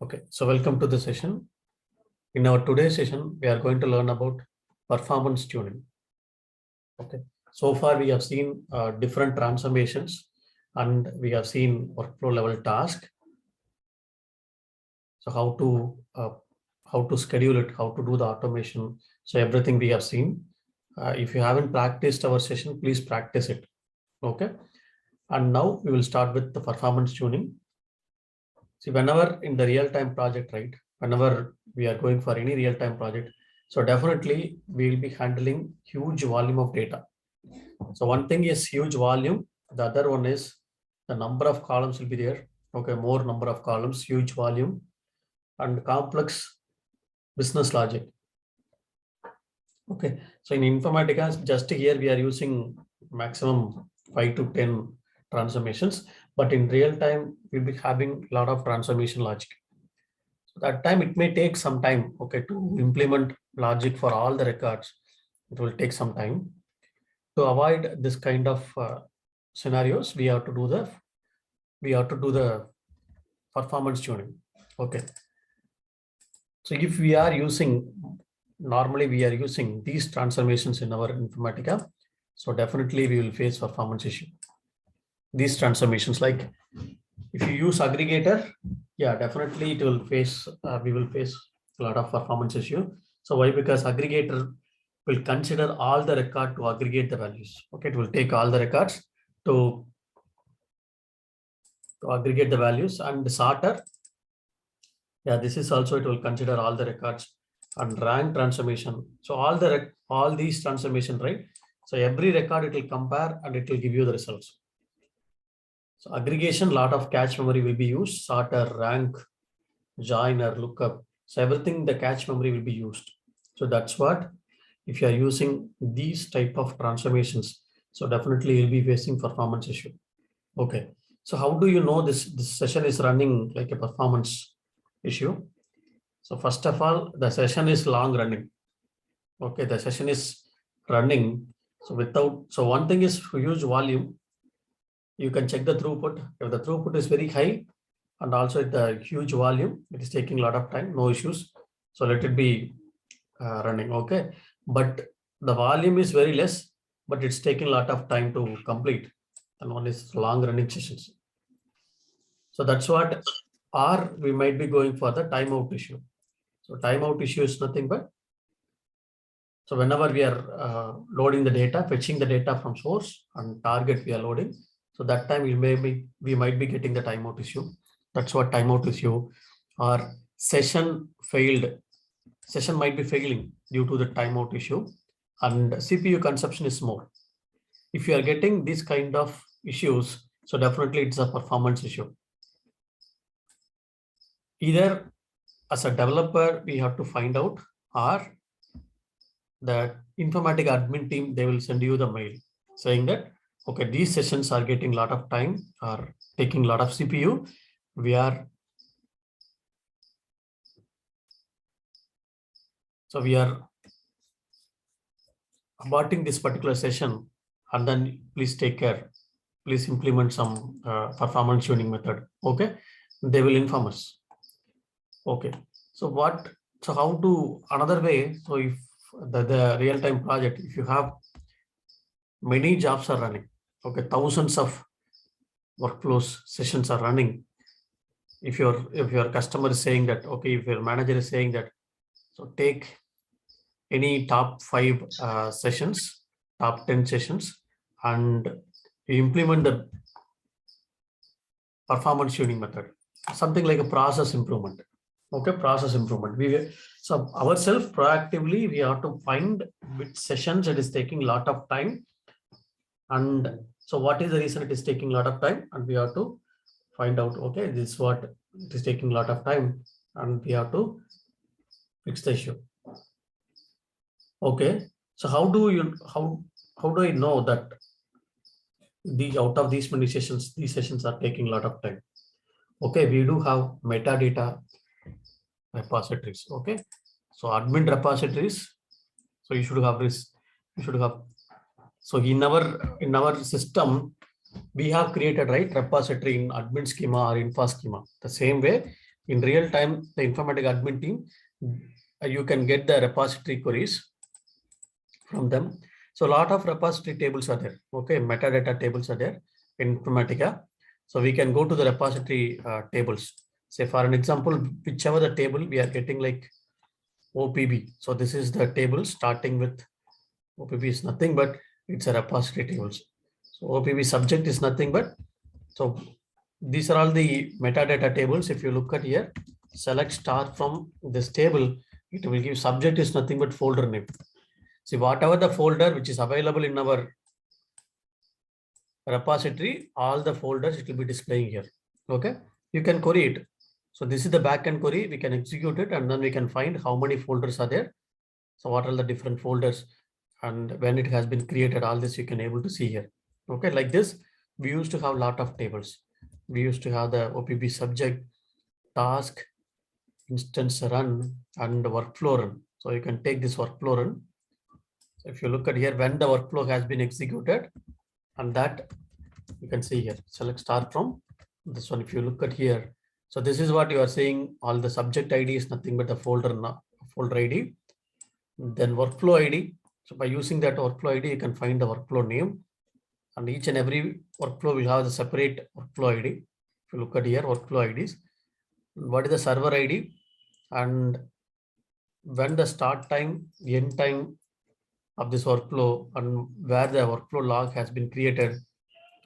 Okay, so welcome to the session. In our today's session, we are going to learn about performance tuning. Okay, so far we have seen different transformations and we have seen workflow level task. So how to schedule it, how to do the automation. So everything we have seen. If you haven't practiced our session, please practice it. Okay, and now we will start with the performance tuning. See, whenever in the real-time project, right? Whenever we are going for any real-time project, so definitely we will be handling huge volume of data. So one thing is huge volume. The other one is the number of columns will be there. Okay, more number of columns, huge volume, and complex business logic. Okay, so in Informatica, just here we are using maximum 5 to 10 transformations, but in real time we'll be having a lot of transformation logic. So that time it may take some time, okay, to implement logic for all the records. It will take some time. To avoid this kind of scenarios, we have to do the performance tuning. Okay. So if we are using, normally we are using these transformations in our Informatica, so definitely we will face performance issue. These transformations, like if you use aggregator, yeah, definitely it will face, we will face a lot of performance issue. So why? Because aggregator will consider all the record to aggregate the values. Okay, it will take all the records to aggregate the values, and the sorter, yeah, this is also, it will consider all the records, and rank transformation. So all these transformation, right? So every record it will compare and it will give you the results. So aggregation, lot of cache memory will be used, sorter, rank, joiner, lookup. So everything, the cache memory will be used. So that's what, if you are using these type of transformations, so definitely you'll be facing performance issue. Okay, so how do you know this session is running like a performance issue? So first of all, the session is long running. Okay, the session is running. So one thing is huge volume. You can check the throughput. If the throughput is very high and also the huge volume, it is taking a lot of time, no issues. So let it be running. Okay, but the volume is very less, but it's taking a lot of time to complete, and one is long running sessions. So that's what, or we might be going for the timeout issue. So timeout issue is nothing but, so whenever we are loading the data, fetching the data from source and target we are loading, so that time we might be getting the timeout issue. That's what timeout issue, or session failed. Session might be failing due to the timeout issue, and CPU consumption is more. If you are getting these kind of issues, so definitely it's a performance issue. Either as a developer, we have to find out, or the Informatica admin team, they will send you the mail saying that, okay, these sessions are getting a lot of time, are taking a lot of CPU. We are aborting this particular session, and then please take care. Please implement some performance tuning method. Okay, they will inform us. Okay, so how to, another way, so if the real-time project, if you have many jobs are running, okay, thousands of workflows sessions are running. If your customer is saying that, okay, if your manager is saying that, so take any top 5 sessions, top 10 sessions, and you implement the performance tuning method, something like a process improvement. Okay, process improvement. So ourselves proactively, we have to find which sessions it is taking a lot of time, and so what is the reason it is taking a lot of time, and we have to find out, okay, this is what it is taking a lot of time, and we have to fix the issue. Okay, so how do I know that out of these many sessions, these sessions are taking a lot of time? Okay, we do have metadata repositories. Okay, so admin repositories, so you should have this, so in our system we have created, right, repository in admin schema or info schema. The same way in real time, the Informatica admin team, you can get the repository queries from them. So a lot of repository tables are there. Okay, metadata tables are there in Informatica. So we can go to the repository tables. Say for an example, whichever the table we are getting like OPB. So this is the table starting with OPB is nothing but it's a repository tables. So OPB subject is nothing but, so these are all the metadata tables. If you look at here, select star from this table, it will give subject is nothing but folder name. See, whatever the folder which is available in our repository, all the folders it will be displaying here. Okay, you can query it. So this is the backend query. We can execute it and then we can find how many folders are there. So what are the different folders and when it has been created, all this you can able to see here. Okay, like this, we used to have a lot of tables. We used to have the OPB subject, task, instance run, and workflow run. So you can take this workflow run. So if you look at here, when the workflow has been executed, and that you can see here, select start from this one. If you look at here, so this is what you are saying. All the subject ID is nothing but the folder ID. Then workflow ID. So by using that workflow ID, you can find the workflow name, and each and every workflow will have the separate workflow ID. If you look at here, workflow IDs, what is the server ID, and when the start time, end time of this workflow, and where the workflow log has been created.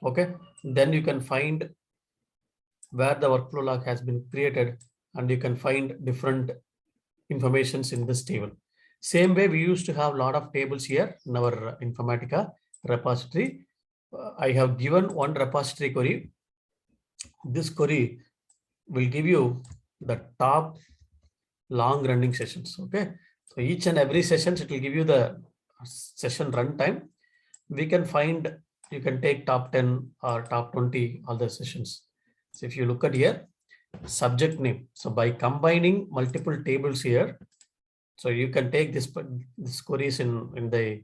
Okay, then you can find where the workflow log has been created, and you can find different informations in this table. Same way, we used to have a lot of tables here in our Informatica repository. I have given one repository query. This query will give you the top long running sessions. Okay, so each and every sessions, it will give you the session runtime. We can find, you can take top 10 or top 20 other sessions. So if you look at here, subject name. So by combining multiple tables here, so you can take this queries in the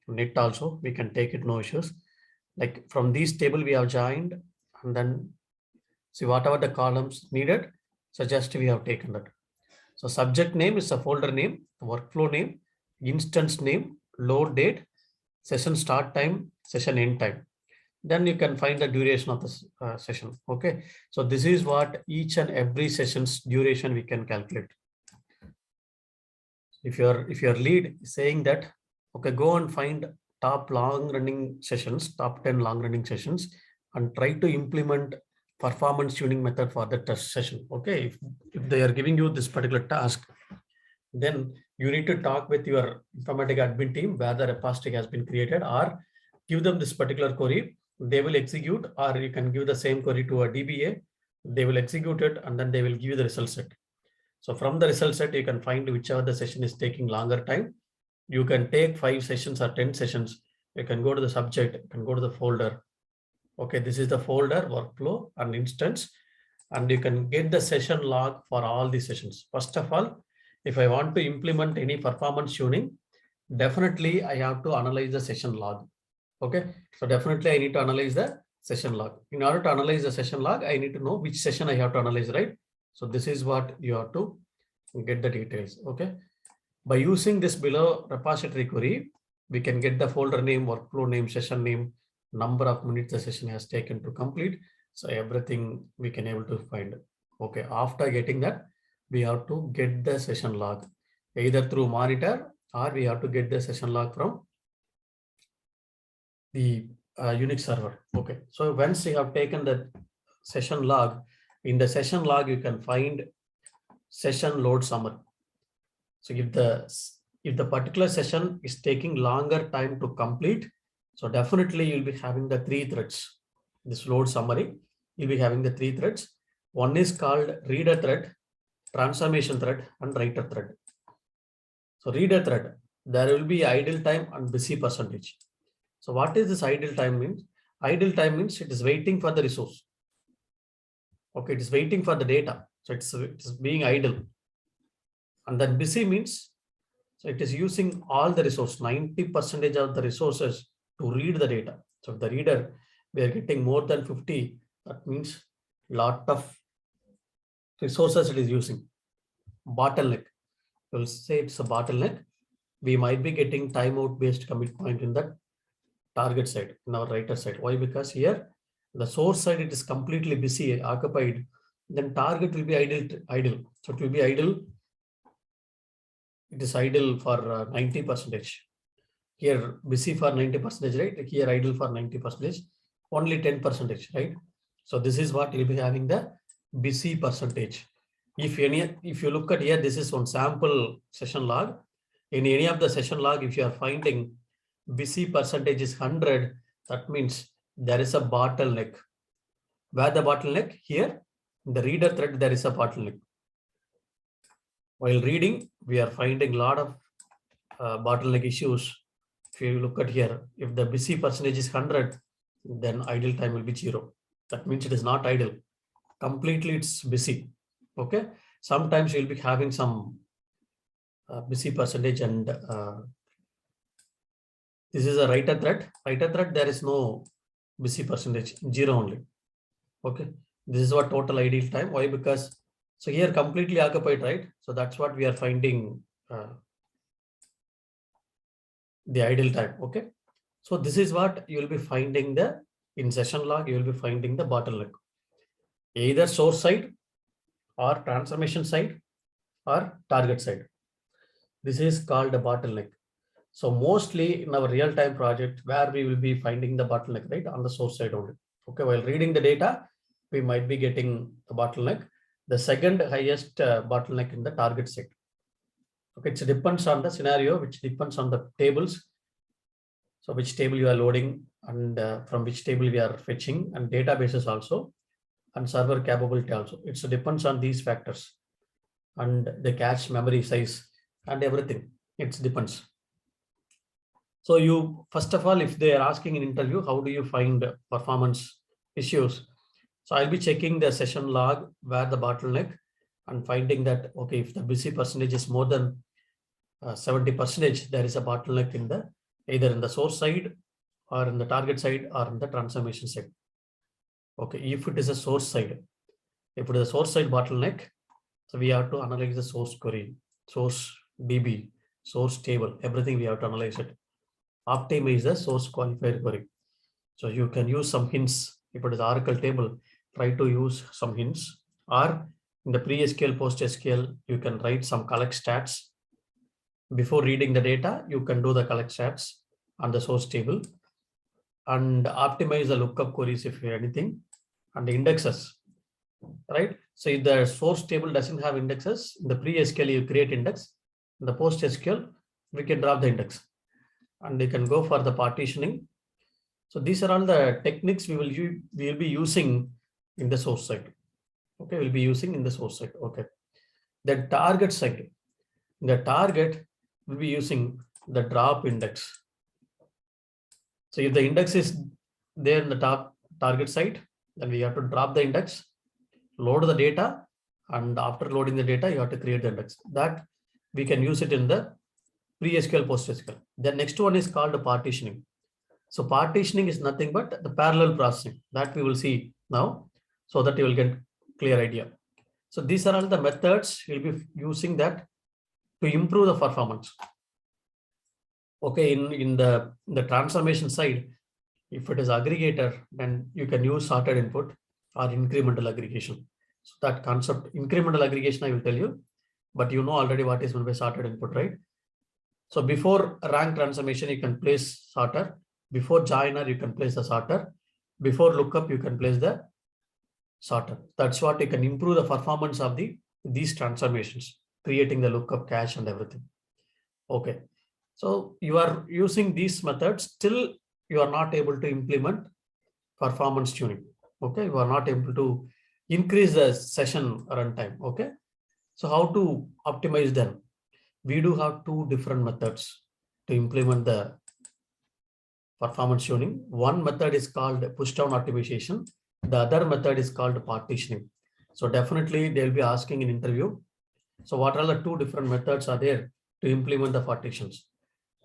net also. We can take it, no issues. Like from these table we have joined, and then see whatever the columns needed. So just we have taken that. So subject name is a folder name, workflow name, instance name, load date, session start time, session end time. Then you can find the duration of the session. Okay, so this is what each and every session's duration we can calculate. If your lead is saying that, okay, go and find top long running sessions, top 10 long running sessions, and try to implement performance tuning method for the test session. Okay, if they are giving you this particular task, then you need to talk with your Informatica admin team where the repository has been created, or give them this particular query. They will execute, or you can give the same query to a DBA. They will execute it, and then they will give you the result set. So from the result set, you can find whichever the session is taking longer time. You can take 5 sessions or 10 sessions. You can go to the subject, you can go to the folder. Okay, this is the folder, workflow, and instance, and you can get the session log for all the sessions. First of all, if I want to implement any performance tuning, definitely I have to analyze the session log. Okay, so definitely I need to analyze the session log. In order to analyze the session log, I need to know which session I have to analyze, right? So this is what you have to get the details. Okay, by using this below repository query, we can get the folder name, workflow name, session name, number of minutes the session has taken to complete. So everything we can able to find. Okay, after getting that, we have to get the session log either through monitor, or we have to get the session log from the Unix server. Okay, so once you have taken the session log, in the session log you can find session load summary. So if the particular session is taking longer time to complete, so definitely you'll be having the 3 threads. This load summary, you'll be having the 3 threads. One is called reader thread, transformation thread, and writer thread. So reader thread, there will be idle time and busy percentage. So what is this idle time means? Idle time means it is waiting for the resource. Okay, it is waiting for the data. So it's being idle. And then busy means, so it is using all the resource, 90% of the resources to read the data. So if the reader, we are getting more than 50, that means lot of resources it is using. Bottleneck. We'll say it's a bottleneck. We might be getting timeout based commit point in the target side, in our writer side. Why? Because here the source side it is completely busy, occupied. Then target will be idle. So it will be idle. It is idle for 90%. Here busy for 90%, right? Here idle for 90%, only 10%, right? So this is what you'll be having the busy percentage. If you look at here, this is one sample session log. In any of the session log, if you are finding busy percentage is 100, that means there is a bottleneck. Where the bottleneck? Here, in the reader thread, there is a bottleneck. While reading, we are finding a lot of bottleneck issues. If you look at here, if the busy percentage is 100, then idle time will be 0. That means it is not idle. Completely it's busy. Okay. Sometimes you'll be having some busy percentage, and this is a writer thread. Writer thread, there is no busy percentage, 0 only. Okay. This is what total idle time. Why? Because so here completely occupied, right? So that's what we are finding the idle time. Okay. So this is what you will be finding in session log, you will be finding the bottleneck. Either source side or transformation side or target side. This is called a bottleneck. So mostly in our real-time project where we will be finding the bottleneck, right, on the source side only. Okay, while reading the data, we might be getting the bottleneck. The second highest bottleneck in the target side. Okay, it depends on the scenario, which depends on the tables. So which table you are loading and from which table we are fetching, and databases also, and server capability also. It depends on these factors and the cache memory size and everything. It depends. So you, first of all, if they are asking in interview, how do you find performance issues? So I'll be checking the session log where the bottleneck and finding that, okay, if the busy percentage is more than 70%, there is a bottleneck in the either in the source side or in the target side or in the transformation side. Okay, if it is a source side, if it is a source side bottleneck, so we have to analyze the source query, source DB, source table, everything we have to analyze it. Optimize the source qualifier query. So you can use some hints. If it is Oracle table, try to use some hints, or in the pre-SQL, post-SQL, you can write some collect stats. Before reading the data, you can do the collect stats on the source table and optimize the lookup queries if anything, and the indexes, right? So if the source table doesn't have indexes, in the pre-SQL you create index, in the post-SQL, we can drop the index and you can go for the partitioning. So these are all the techniques we will be using in the source side. Okay, we'll be using in the source side. Okay. The target side, the target will be using the drop index. So if the index is there in the top target side, then we have to drop the index, load the data, and after loading the data, you have to create the index. That we can use it in the pre-SQL, post-SQL. The next one is called partitioning. So partitioning is nothing but the parallel processing that we will see now, so that you will get clear idea. So these are all the methods we'll be using that to improve the performance. Okay, in the transformation side, if it is aggregator, then you can use sorted input or incremental aggregation. So that concept, incremental aggregation, I will tell you, but you know already what is meant by sorted input, right? So before rank transformation, you can place sorter. Before joiner, you can place the sorter. Before lookup, you can place the sorter. That's what you can improve the performance of these transformations, creating the lookup cache and everything. Okay. So you are using these methods, still you are not able to implement performance tuning. Okay, you are not able to increase the session runtime. Okay, so how to optimize them? We do have two different methods to implement the performance tuning. One method is called push down optimization. The other method is called partitioning. So definitely they'll be asking in interview. So what are the two different methods are there to implement the partitions?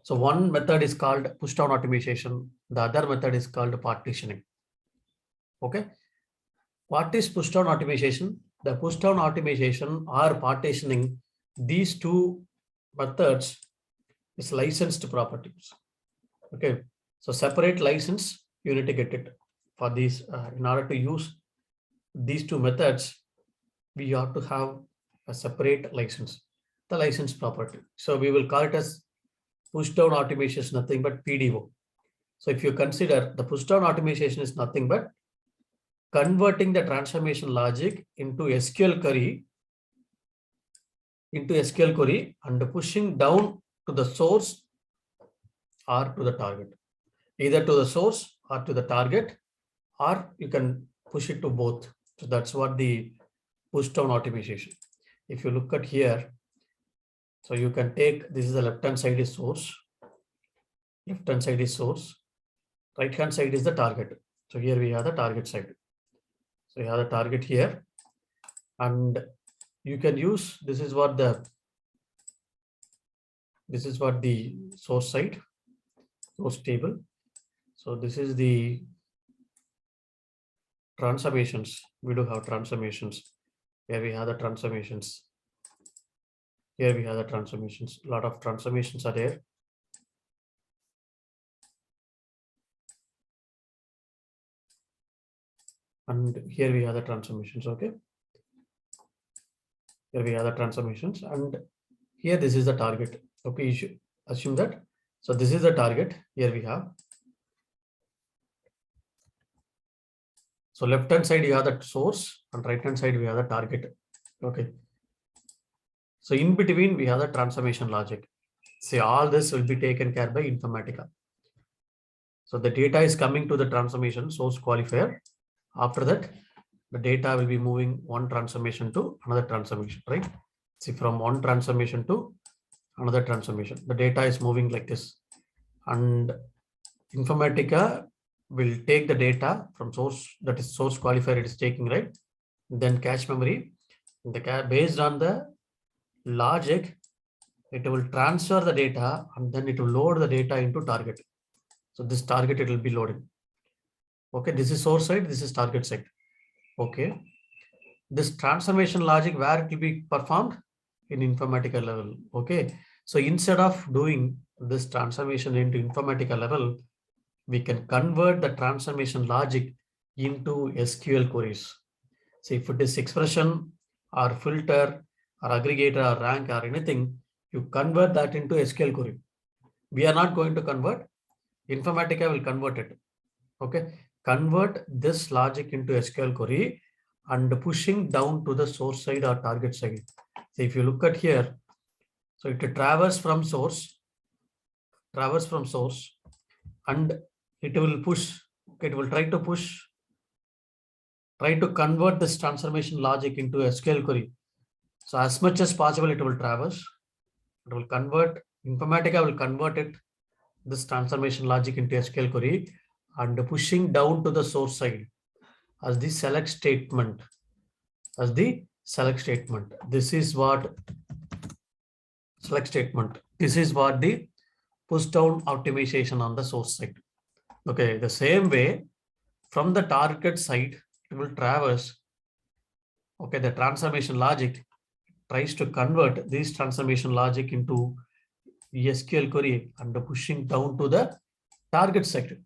So one method is called push down optimization. The other method is called partitioning. Okay. What is push down optimization? the push down optimization or partitioning these two methods is licensed properties. Okay, so separate license you need to get it for these. In order to use these two methods, we have to have a separate license, the license property. So we will call it as push down optimization is nothing but PDO. So if you consider the push down optimization is nothing but converting the transformation logic into SQL query and pushing down to the source or to the target, either to the source or to the target, or you can push it to both. So that's what the push down optimization. If you look at here, so you can take, this is the left hand side is source, right hand side is the target. So here we have the target side. So you have the target here, and you can use, this is what the source side, source table. So this is the transformations. We do have transformations. Here we have the transformations. Here we have the transformations. A lot of transformations are there. And here we have the transformations. Okay. Here we have the transformations, and here this is the target. Okay, you should assume that. So this is the target. Here we have. So left hand side you have the source, and right hand side we have the target. Okay. So in between we have the transformation logic. See, all this will be taken care by Informatica. So the data is coming to the transformation source qualifier. After that, the data will be moving one transformation to another transformation, right? See, from one transformation to another transformation, the data is moving like this, and Informatica will take the data from source, that is source qualifier it is taking, right? Then cache memory, based on the logic, it will transfer the data and then it will load the data into target. So this target it will be loaded. Okay, this is source side, this is target side. Okay, this transformation logic, where it will be performed? In Informatica level. Okay, so instead of doing this transformation into Informatica level, we can convert the transformation logic into SQL queries. So if it is expression or filter or aggregator or rank or anything, you convert that into SQL query. We are not going to convert. Informatica will convert it. Okay, convert this logic into SQL query and pushing down to the source side or target side. So if you look at here, so it traverses from source, and it will push. Okay, it will try to convert this transformation logic into SQL query. So as much as possible, it will traverse. It will convert. Informatica will convert it, this transformation logic, into SQL query and pushing down to the source side as the select statement. This is what select statement. This is what the push down optimization on the source side. Okay, the same way from the target side, it will traverse. Okay, the transformation logic tries to convert this transformation logic into SQL query and pushing down to the target side.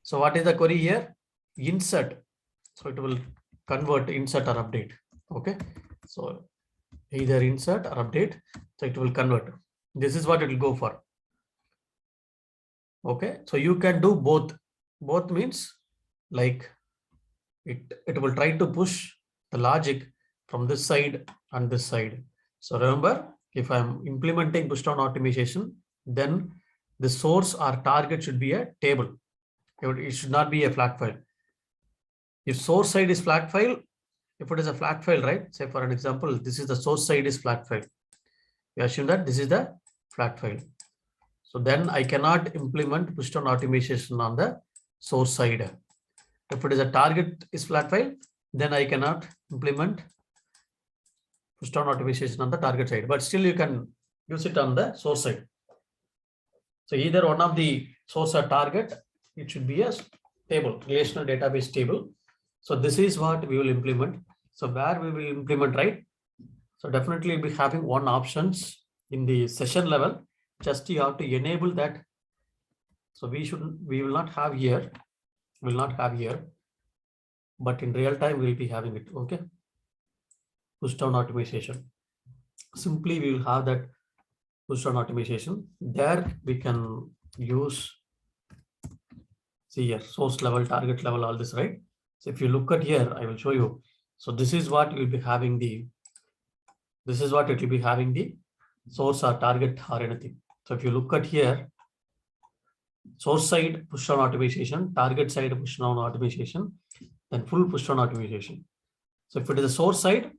So what is the query here? Insert. So it will convert insert or update. Okay, so either insert or update. So it will convert. This is what it will go for. Okay, so you can do both. Both means like it will try to push the logic from this side and this side. So remember, if I'm implementing push down optimization, then the source or target should be a table. It should not be a flat file. If source side is flat file, if it is a flat file, right? Say for an example, this is the source side is flat file. We assume that this is the flat file. So then I cannot implement push down optimization on the source side. If it is a target is flat file, then I cannot implement push down optimization on the target side, but still you can use it on the source side. So either one of the source or target, it should be a table, relational database table. So this is what we will implement. So where we will implement, right? So definitely we'll be having one options in the session level. Just you have to enable that. So we will not have here, but in real time we'll be having it. Okay. Push down automation. Simply we will have that push down automation. There we can use, see here, source level, target level, all this, right? So if you look at here, I will show you. So this is what you'll be having the, this is what it will be having the source or target or anything. So if you look at here, source side push down automation, target side push down automation, then full push down automation. So if it is a source side,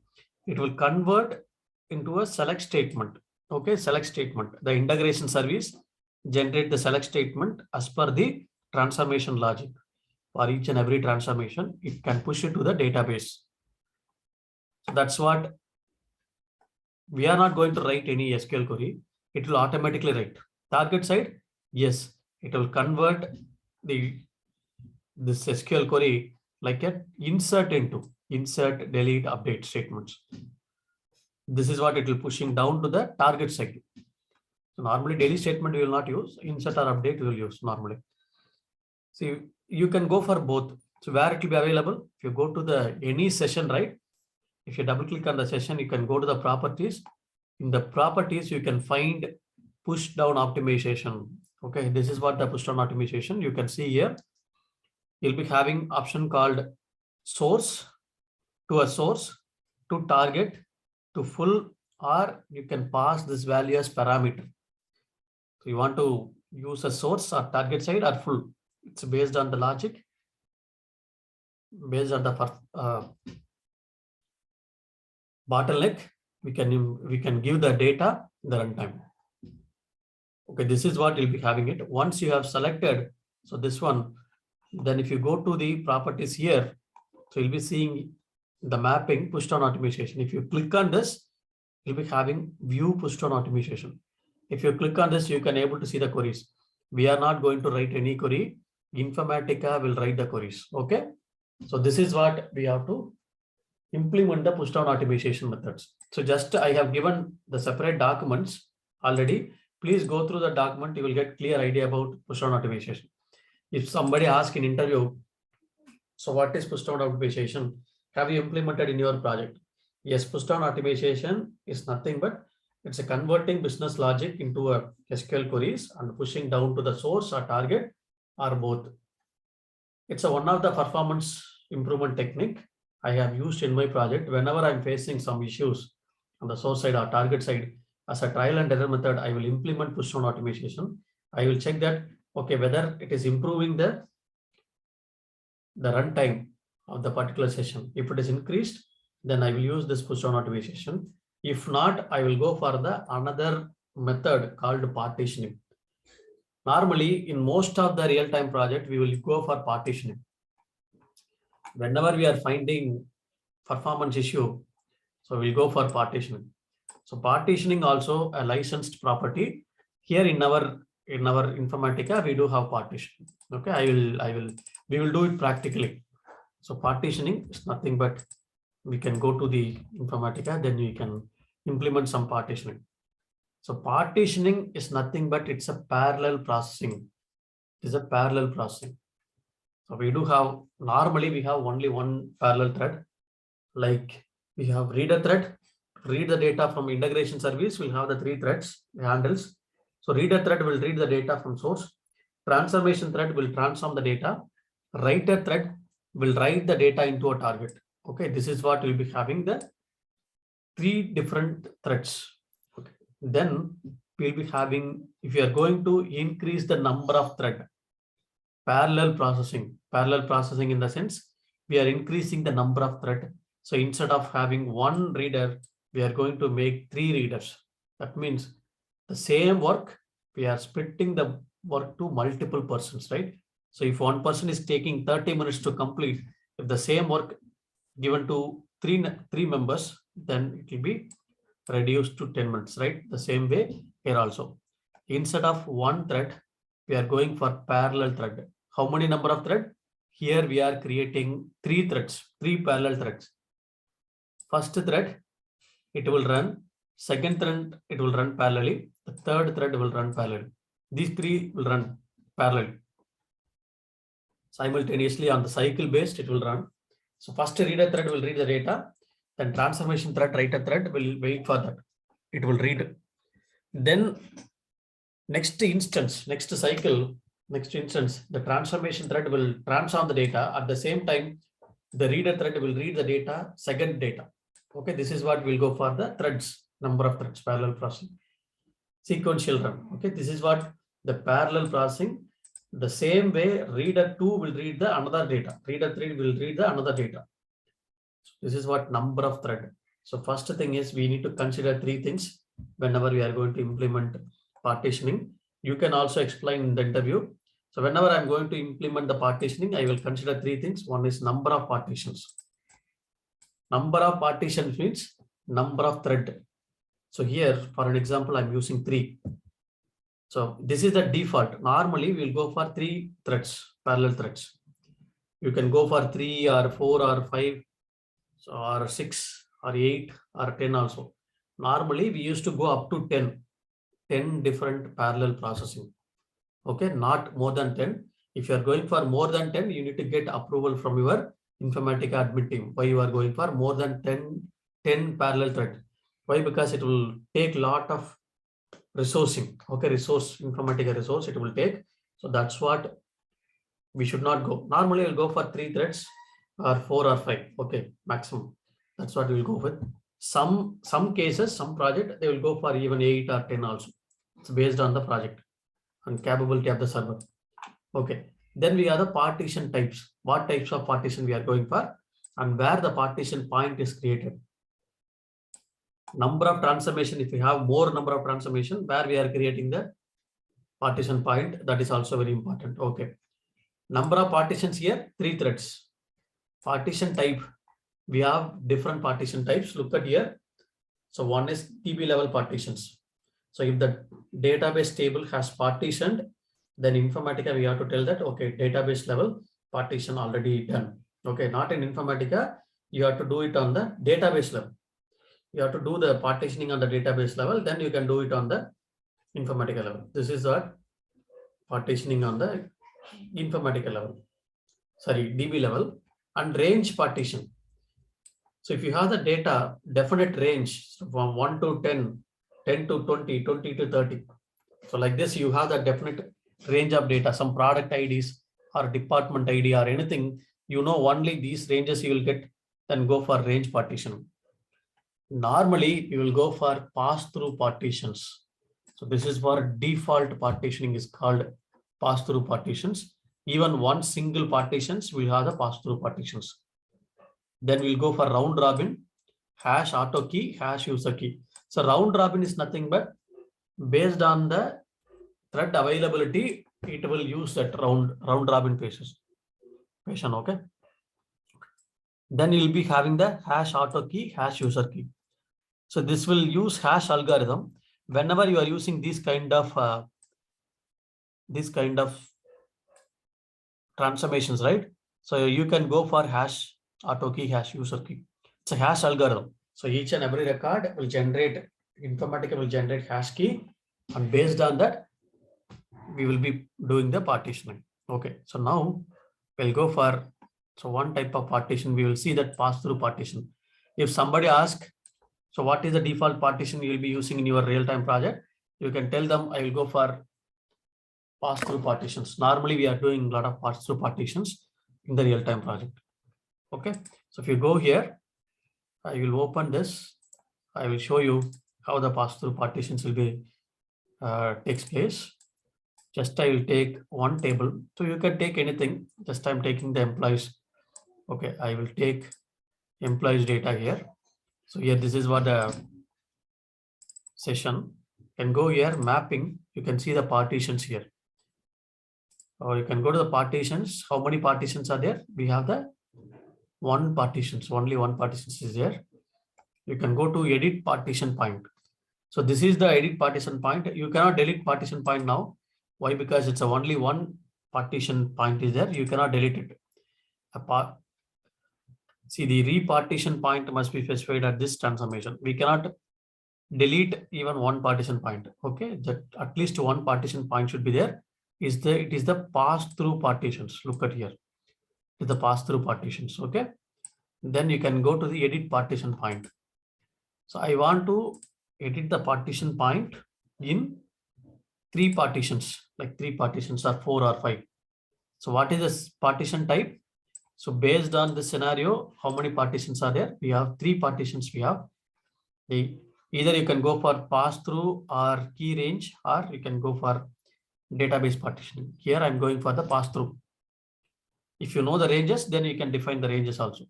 it will convert into a select statement. Okay, select statement. The integration service generate the select statement as per the transformation logic. For each and every transformation, it can push it to the database. So that's what we are not going to write any SQL query. It will automatically write. Target side, yes, it will convert this SQL query like a insert, delete, update statements. This is what it will pushing down to the target side. So normally delete statement we will not use, insert or update we will use normally. See, you can go for both. So where it will be available, if you go to the any session, right? If you double click on the session, you can go to the properties. In the properties, you can find push down optimization. Okay, this is what the push down optimization. You can see here, you'll be having option called source, to a source, to target, to full, or you can pass this value as parameter. So you want to use a source or target side or full. It's based on the logic, based on the bottleneck. We can give the data in the runtime. Okay, this is what you'll be having it. Once you have selected, so this one, then if you go to the properties here, so you'll be seeing the mapping push down automation. If you click on this, you'll be having view push down automation. If you click on this, you can able to see the queries. We are not going to write any query. Informatica will write the queries. Okay. So this is what we have to implement the push down automation methods. So just I have given the separate documents already. Please go through the document. You will get clear idea about push down automation. If somebody asks in interview, so what is push down automation? Have you implemented in your project? Yes, push down automation is nothing but it's a converting business logic into a SQL queries and pushing down to the source or target or both. It's one of the performance improvement technique I have used in my project. Whenever I'm facing some issues on the source side or target side, as a trial and error method, I will implement push down automation. I will check that, okay, whether it is improving the runtime of the particular session. If it is increased, then I will use this push down automation. If not, I will go for the another method called partitioning. Normally, in most of the real-time project, we will go for partitioning. Whenever we are finding performance issue, so we'll go for partitioning. So partitioning also a licensed property. Here in our Informatica, we do have partition. Okay, we will do it practically. So partitioning is nothing but we can go to the Informatica, then we can implement some partitioning. So partitioning is nothing but it's a parallel processing. It is a parallel processing. So we do have, normally we have only one parallel thread. Like we have reader thread, read the data from integration service. We'll have the 3 threads, handles. So reader thread will read the data from source. Transformation thread will transform the data. Writer thread will write the data into a target. Okay, this is what we'll be having, the 3 different threads. Okay. Then we'll be having, if you are going to increase the number of thread, parallel processing in the sense we are increasing the number of thread. So instead of having 1 reader, we are going to make 3 readers. That means the same work, we are splitting the work to multiple persons, right? So if one person is taking 30 minutes to complete, if the same work given to three members, then it will be reduced to 10 minutes, right? The same way here also. Instead of 1 thread, we are going for parallel thread. How many number of thread? Here we are creating 3 threads, 3 parallel threads. First thread, it will run. Second thread, it will run parallelly. The third thread will run parallelly. These three will run parallelly. Simultaneously on the cycle based, it will run. So first reader thread will read the data. Then transformation thread, writer thread will wait for that. It will read. Then next instance, next cycle, next instance, the transformation thread will transform the data. At the same time, the reader thread will read the data, second data. Okay, this is what we'll go for the threads, number of threads, parallel processing, sequential run. Okay, this is what the parallel processing. The same way, reader 2 will read the another data. Reader 3 will read the another data. So this is what number of thread. So first thing is we need to consider three things whenever we are going to implement partitioning. You can also explain in the interview. So whenever I'm going to implement the partitioning, I will consider three things. One is number of partitions. Number of partitions means number of thread. So here, for an example, I'm using 3. So this is the default. Normally, we'll go for 3 threads, parallel threads. You can go for 3 or 4 or 5 or 6 or 8 or 10 also. Normally, we used to go up to 10 different parallel processing. Okay, not more than 10. If you are going for more than 10, you need to get approval from your Informatica admin team. Why you are going for more than 10 parallel thread? Why? Because it will take a lot of resourcing. Okay, Informatica resource it will take. So that's what we should not go. Normally we'll go for 3 threads or 4 or 5. Okay, maximum. That's what we'll go with. Some cases, some project, they will go for even 8 or 10 also. It's based on the project and capability of the server. Okay, then we have the partition types. What types of partition we are going for and where the partition point is created. Number of transformation, if we have more number of transformation, where we are creating the partition point, that is also very important. Okay, number of partitions here, 3 threads. Partition type, we have different partition types. Look at here. So one is DB level partitions. So if the database table has partitioned, then Informatica, we have to tell that, okay, database level partition already done. Okay, not in Informatica, you have to do it on the database level. You have to do the partitioning on the database level, then you can do it on the Informatica level. This is what partitioning on the Informatica level, sorry, DB level. And range partition. So if you have the data, definite range from 1 to 10, 10 to 20, 20 to 30. So like this, you have the definite range of data, some product IDs or department ID or anything, you know, only these ranges you will get, then go for range partition. Normally, you will go for pass-through partitions. So this is for default partitioning is called pass-through partitions. Even one single partitions will have the pass-through partitions. Then we'll go for round robin, hash auto key, hash user key. So round robin is nothing but based on the thread availability, it will use that round robin patient. Okay. Then you'll be having the hash auto key, hash user key. So this will use hash algorithm whenever you are using this kind of transformations, right? So you can go for hash auto key, hash user key. It's a hash algorithm. So each and every record will generate, Informatica will generate hash key, and based on that, we will be doing the partitioning. Okay, so now we'll go for, so one type of partition, we will see that pass-through partition. If somebody asks, so what is the default partition you will be using in your real-time project? You can tell them, I will go for pass-through partitions. Normally, we are doing a lot of pass-through partitions in the real-time project. Okay, so if you go here, I will open this. I will show you how the pass-through partitions will be takes place. Just I will take one table. So you can take anything. Just I'm taking the employees. Okay, I will take employees data here. So here, this is what the session. You can go here, mapping. You can see the partitions here. Or you can go to the partitions. How many partitions are there? We have the one partitions. Only one partition is there. You can go to edit partition point. So this is the edit partition point. You cannot delete partition point now. Why? Because it's only one partition point is there. You cannot delete it. See, the repartition point must be specified at this transformation. We cannot delete even one partition point. Okay, that at least one partition point should be there. It is the pass-through partitions. Look at here. It is the pass-through partitions. Okay. Then you can go to the edit partition point. So I want to edit the partition point in 3 partitions, like 3 partitions or 4 or 5. So what is this partition type? So based on this scenario, how many partitions are there? We have 3 partitions. We have either you can go for pass through or key range, or you can go for database partitioning. Here I'm going for the pass through. If you know the ranges, then you can define the ranges also.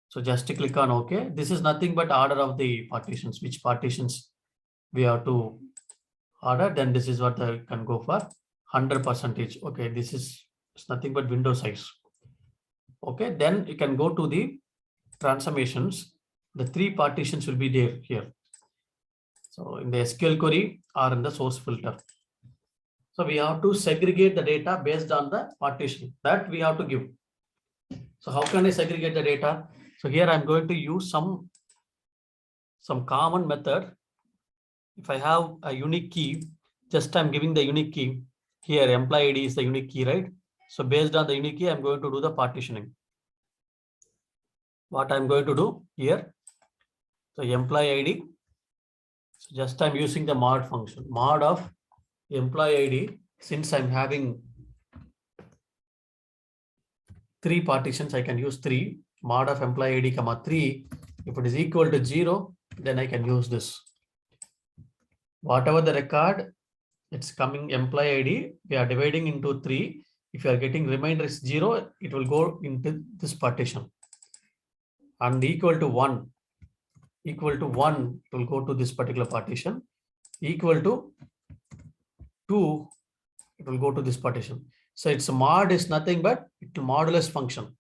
So just click on OK. This is nothing but order of the partitions, which partitions we have to order. Then this is what I can go for 100%. Okay, this is nothing but window size. Okay, then you can go to the transformations. The 3 partitions will be there here. So in the SQL query or in the source filter. So we have to segregate the data based on the partition that we have to give. So how can I segregate the data? So here I'm going to use some common method. If I have a unique key, just I'm giving the unique key. Here employee ID is the unique key, right? So based on the unique key, I'm going to do the partitioning. What I'm going to do here, so employee ID. So just I'm using the mod function, mod of employee ID. Since I'm having 3 partitions, I can use 3 mod of employee ID comma 3. If it is equal to 0, then I can use this. Whatever the record, it's coming employee ID. We are dividing into 3. If you are getting remainder is 0, it will go into this partition. And equal to 1, it will go to this particular partition. Equal to 2, it will go to this partition. So its mod is nothing but it's a modulus function.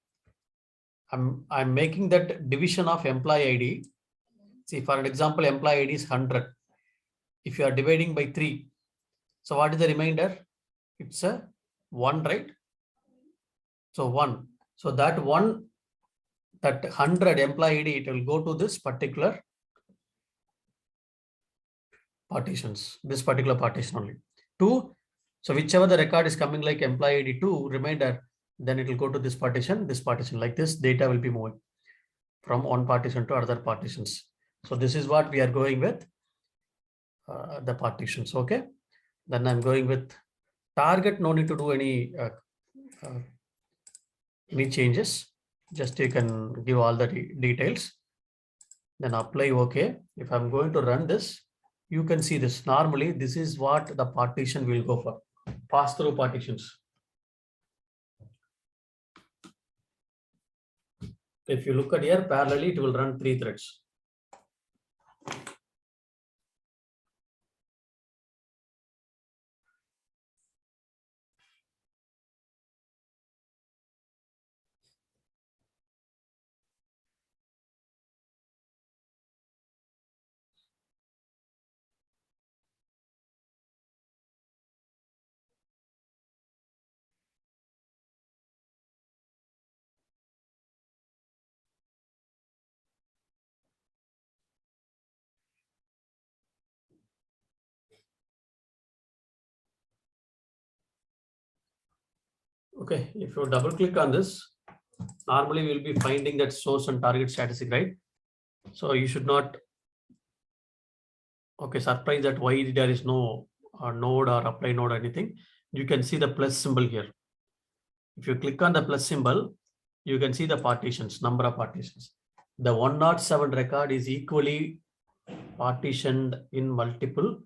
I'm making that division of employee ID. See, for an example, employee ID is 100. If you are dividing by 3, so what is the remainder? It's a 1, right? So 1. So that 100 employee ID, it will go to this particular partitions, this particular partition only. 2. So whichever the record is coming like employee ID 2 remainder, then it will go to this partition, like this. Data will be moving from one partition to other partitions. So this is what we are going with the partitions. Okay. Then I'm going with target. No need to do any changes. Just you can give all the details. Then apply OK. If I'm going to run this, you can see this. Normally, this is what the partition will go for. Pass through partitions. If you look at here, parallelly, it will run 3 threads. Okay, if you double click on this, normally we'll be finding that source and target statistic, right? So you should not, surprise that why there is no node or apply node or anything. You can see the plus symbol here. If you click on the plus symbol, you can see the partitions, number of partitions. The 107 record is equally partitioned in multiple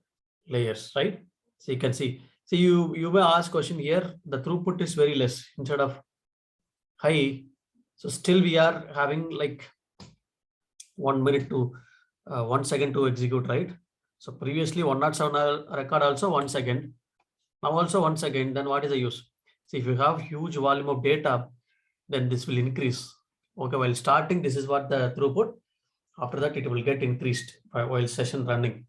layers, right? So you can see. So you may ask question here, the throughput is very less instead of high. So still we are having like 1 minute to 1 second to execute, right? So previously 107 record also 1 second. Now also 1 second, then what is the use? See, if you have huge volume of data, then this will increase. Okay, while starting, this is what the throughput. After that, it will get increased while session running.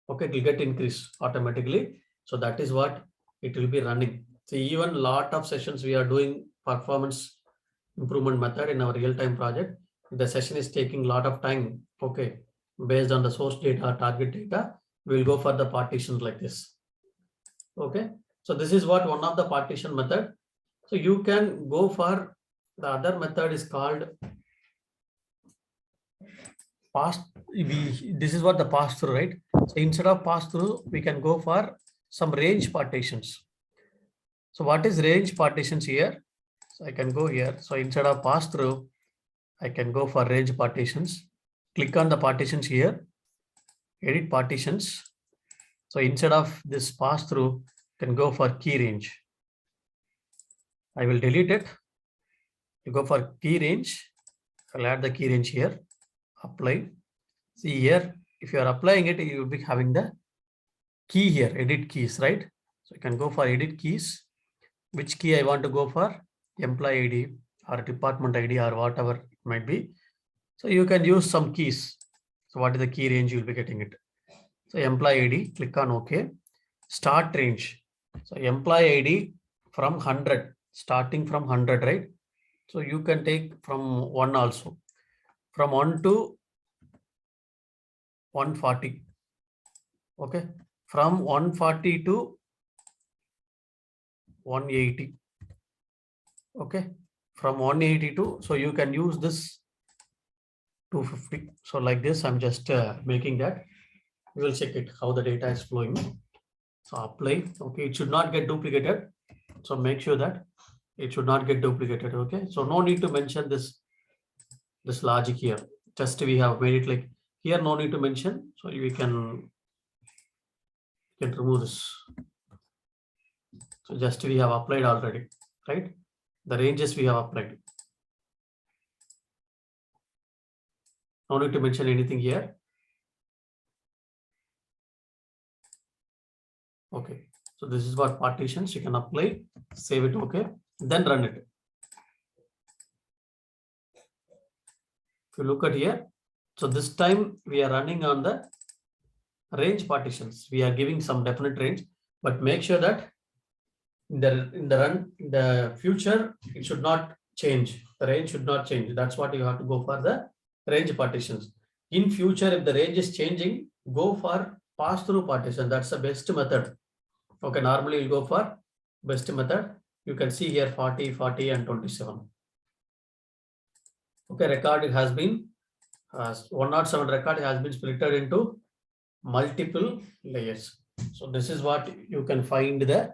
Okay, it will get increased automatically. So that is what it will be running. So even lot of sessions we are doing performance improvement method in our real-time project. The session is taking a lot of time. Okay, based on the source data, target data, we'll go for the partitions like this. Okay, so this is what one of the partition method. So you can go for the other method is called pass. This is what the pass through, right? So instead of pass through, we can go for some range partitions. So what is range partitions here? So I can go here. So instead of pass through, I can go for range partitions. Click on the partitions here, edit partitions. So instead of this pass through, can go for key range. I will delete it. You go for key range. I'll add the key range here. Apply. See here, if you are applying it, you will be having the key here, edit keys, right? So you can go for edit keys. Which key I want to go for? Employee ID or department ID or whatever it might be. So you can use some keys. So what is the key range? You'll be getting it. So employee ID, click on OK. Start range. So employee ID from 100, starting from 100, right? So you can take from 1 also. From 1 to 140. Okay. From 140 to 180. Okay. From 180 to, so you can use this 250. So like this, I'm just making that. We will check it, how the data is flowing. So apply. Okay. It should not get duplicated. So make sure that it should not get duplicated. Okay. So no need to mention this logic here. Just we have made it like here, no need to mention. So we can remove this. So just we have applied already, right? The ranges we have applied. No need to mention anything here. Okay. So this is what partitions you can apply, save it. Okay. Then run it. If you look at here, so this time we are running on the range partitions. We are giving some definite range, but make sure that in the future, it should not change. The range should not change. That's what you have to go for, the range partitions. In future, if the range is changing, go for pass-through partition. That's the best method. Okay, normally you go for best method. You can see here 40, 40, and 27. Okay, record has been 107 record has been split into multiple layers. So this is what you can find the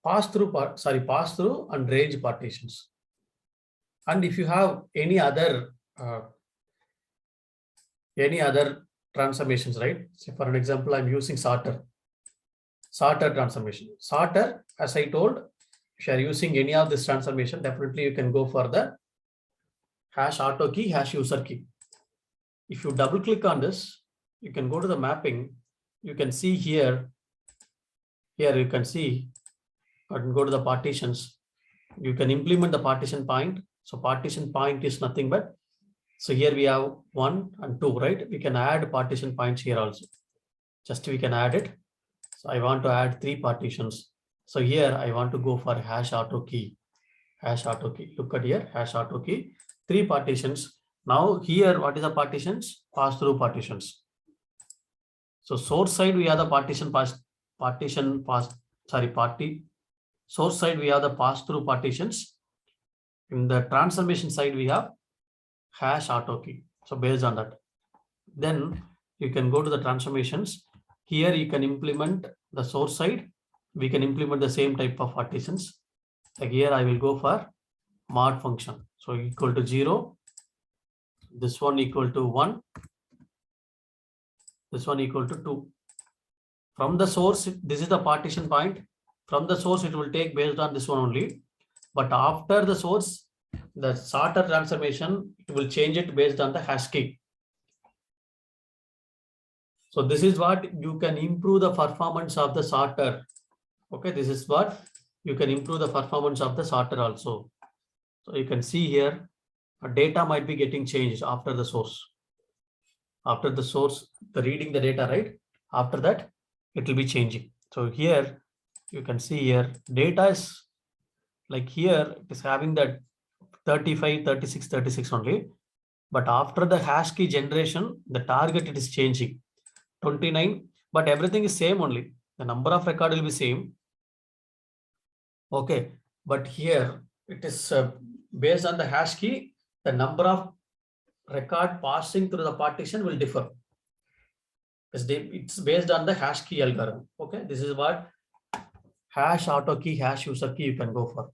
pass-through and range partitions. And if you have any other transformations, right? So for an example, I'm using sorter transformation. Sorter, as I told, if you are using any of this transformation, definitely you can go for the hash auto key, hash user key. If you double click on this, you can go to the mapping. You can see here you can see, and go to the partitions. You can implement the partition point. So partition point is nothing but, so here we have 1 and 2, right? We can add partition points here also. Just we can add it. So I want to add 3 partitions. So here I want to go for hash auto key. Hash auto key. Look at here, hash auto key. 3 partitions. Now here, what is the partitions? Pass-through partitions. So source side we have the source side we have the pass-through partitions. In the transformation side we have hash auto key. So based on that, then you can go to the transformations. Here you can implement the source side. We can implement the same type of partitions. Like here I will go for mod function. So equal to 0. This one equal to 1. This one equal to 2. From the source, this is the partition point. From the source, it will take based on this one only. But after the source, the sorter transformation, it will change it based on the hash key. So this is what you can improve the performance of the sorter. Okay, this is what you can improve the performance of the sorter also. So you can see here, data might be getting changed after the source. After the source, the reading the data, right? After that, it will be changing. So here you can see here, data is like here, it is having that 35, 36, 36 only. But after the hash key generation, the target it is changing 29, but everything is same only. The number of record will be same. Okay, but here it is based on the hash key, the number of record passing through the partition will differ. It's based on the hash key algorithm. Okay, this is what hash auto key, hash user key you can go for.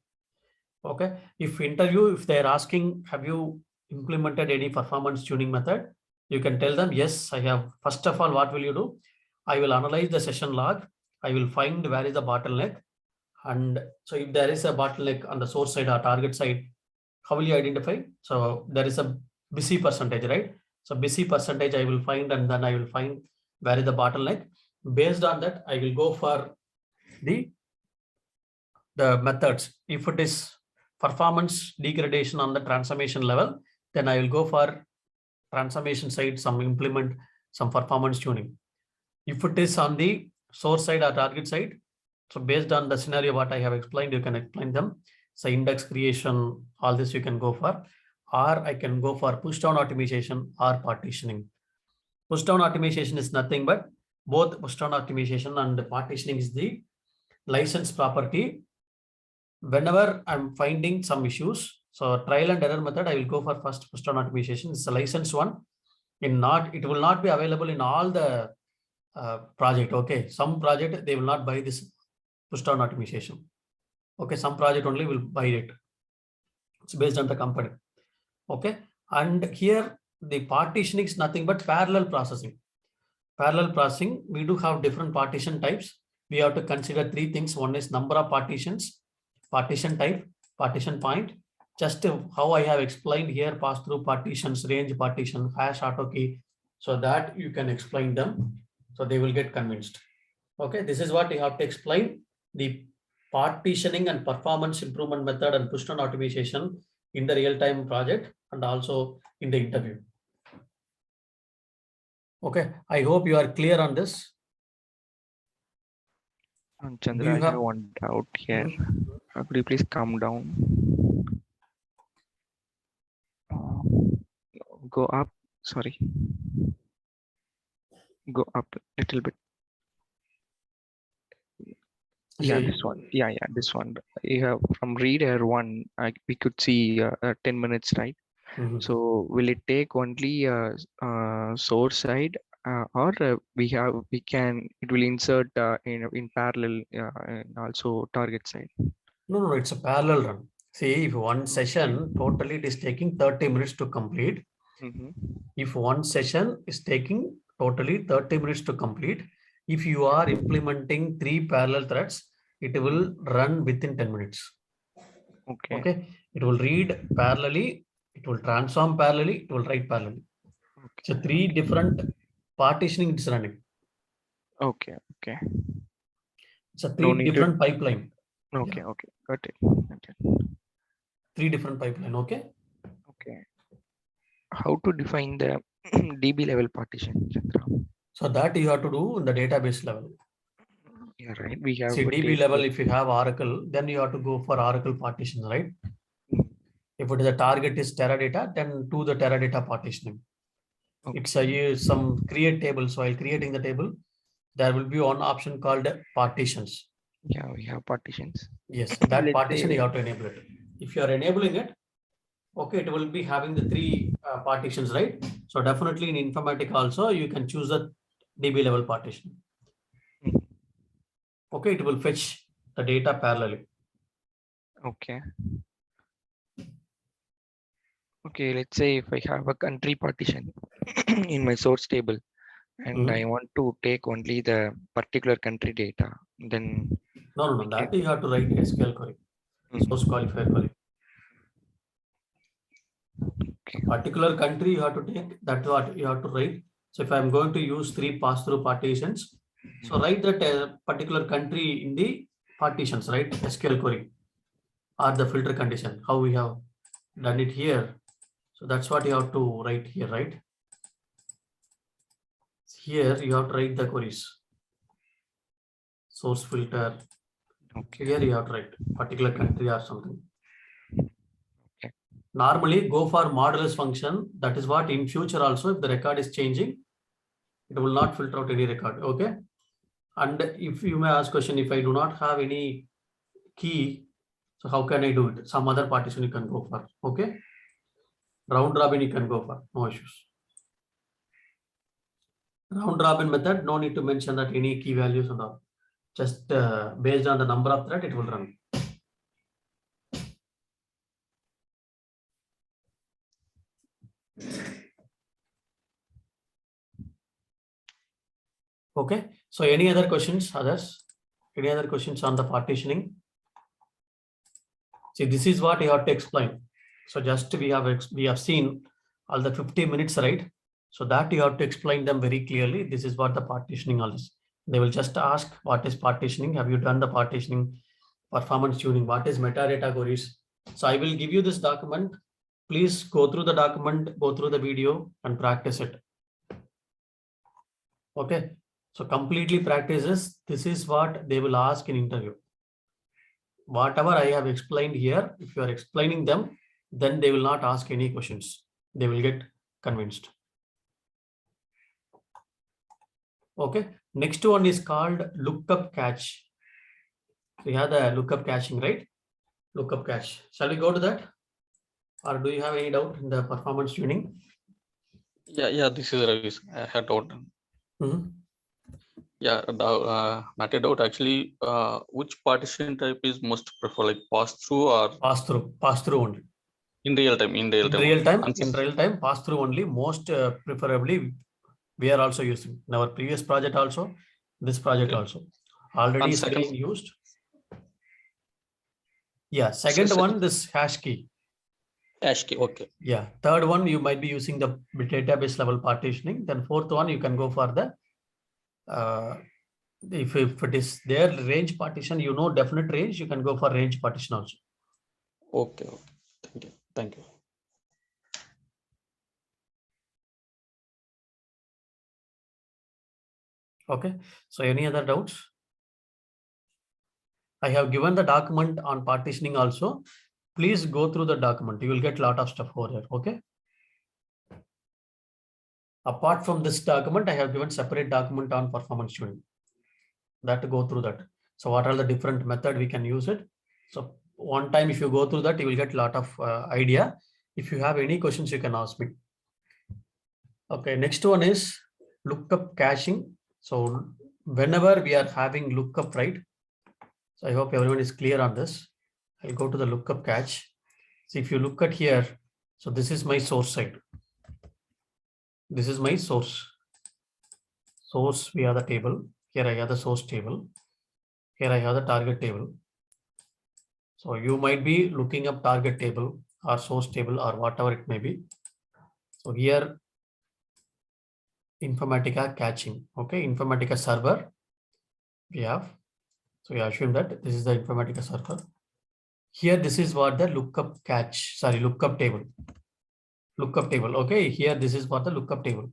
Okay, if they're asking, have you implemented any performance tuning method? You can tell them, yes, I have. First of all, what will you do? I will analyze the session log. I will find where is the bottleneck. And so if there is a bottleneck on the source side or target side, how will you identify? So there is a busy percentage, right? So busy percentage I will find, and then I will find where is the bottleneck. Based on that, I will go for the methods. If it is performance degradation on the transformation level, then I will go for transformation side, implement some performance tuning. If it is on the source side or target side, so based on the scenario what I have explained, you can explain them. So index creation, all this you can go for, or I can go for push down optimization or partitioning. Push down optimization is nothing but both push down optimization and partitioning is the license property. Whenever I'm finding some issues, so trial and error method, I will go for first push down optimization. It's a license one. It will not be available in all the project. Okay, some project they will not buy this push down optimization. Okay, some project only will buy it. It's based on the company. Okay, and here the partitioning is nothing but parallel processing. Parallel processing, we do have different partition types. We have to consider three things. One is number of partitions, partition type, partition point. Just how I have explained here, pass through partitions, range partition, hash auto key, so that you can explain them, so they will get convinced. Okay, this is what you have to explain, the partitioning and performance improvement method and push down optimization in the real-time project and also in the interview. Okay, I hope you are clear on this. Chandra, I have one doubt here. Could you please come down? Go up. Sorry. Go up a little bit. Yeah, this one. Yeah, this one. You have from reader one. We could see 10 minutes, right? So will it take only source side, or it will insert in parallel and also target side? No, it's a parallel run. See, if one session totally it is taking 30 minutes to complete. If one session is taking totally 30 minutes to complete, if you are implementing 3 parallel threads, it will run within 10 minutes. Okay. It will read parallelly, it will transform parallelly, it will write parallelly. So 3 different partitioning is running. Okay. It's a 3 different pipeline. Okay. Got it. 3 different pipeline. Okay. How to define the DB level partition, Chandra? So that you have to do in the database level. Yeah, right. We have DB level. If you have Oracle, then you have to go for Oracle partition, right? If it is a target is Teradata, then do the Teradata partitioning. It's some create table. So while creating the table, there will be one option called partitions. Yeah, we have partitions. Yes, that partition you have to enable it. If you are enabling it, okay, it will be having the 3 partitions, right? So definitely in Informatica also, you can choose the DB level partition. Okay, it will fetch the data parallelly. Okay, let's say if I have a country partition in my source table and I want to take only the particular country data, then... No, that you have to write SQL query, source qualifier query. Particular country you have to take, that's what you have to write. So if I'm going to use 3 pass-through partitions, so write that particular country in the partitions, right? SQL query or the filter condition, how we have done it here. So that's what you have to write here, right? Here you have to write the queries. Source filter. Here you have to write particular country or something. normally go for modulus function. That is what in future also, if the record is changing, it will not filter out any record. Okay. And if you may ask question, if I do not have any key, so how can I do it? Some other partition you can go for. Okay. Round robin you can go for, no issues. Round robin method, no need to mention that any key values and all. Just based on the number of thread, it will run. Okay. So any other questions, others? Any other questions on the partitioning? See, this is what you have to explain. So just we have seen all the 50 minutes, right? So that you have to explain them very clearly. This is what the partitioning all is. They will just ask, what is partitioning? Have you done the partitioning? Performance tuning? What is metadata queries? So I will give you this document. Please go through the document, go through the video and practice it. Okay. So completely practices. This is what they will ask in interview. Whatever I have explained here, if you are explaining them, then they will not ask any questions. They will get convinced. Okay. Next one is called lookup cache. We have the lookup caching, right? Lookup cache. Shall we go to that? Or do you have any doubt in the performance tuning? Yeah, this is Ravi's. I had doubt. Yeah, not a doubt actually. Which partition type is most preferred, like pass through or pass through only? In real time, in real time, pass through only. Most preferably, we are also using in our previous project also, this project also already is getting used. Yeah, second one, this hash key. Hash key, okay. Yeah, third one you might be using the database level partitioning. Then fourth one you can go for the if it is their range partition, you know, definite range, you can go for range partition also. Okay. Thank you. Okay, so any other doubts? I have given the document on partitioning also. Please go through the document. You will get a lot of stuff over there. Okay. Apart from this document, I have given separate document on performance tuning. That to go through that. So what are the different method we can use it? So one time if you go through that, you will get a lot of idea. If you have any questions, you can ask me. Okay, next one is lookup caching. So whenever we are having lookup, right? So I hope everyone is clear on this. I'll go to the lookup cache. So if you look at here, so this is my source side. This is my source. Source, we have the table. Here I have the source table. Here I have the target table. So you might be looking up target table or source table or whatever it may be. So here, Informatica caching. Okay, Informatica server we have. So we assume that this is the Informatica server. Here, this is what the lookup table. Lookup table. Okay, here this is what the lookup table.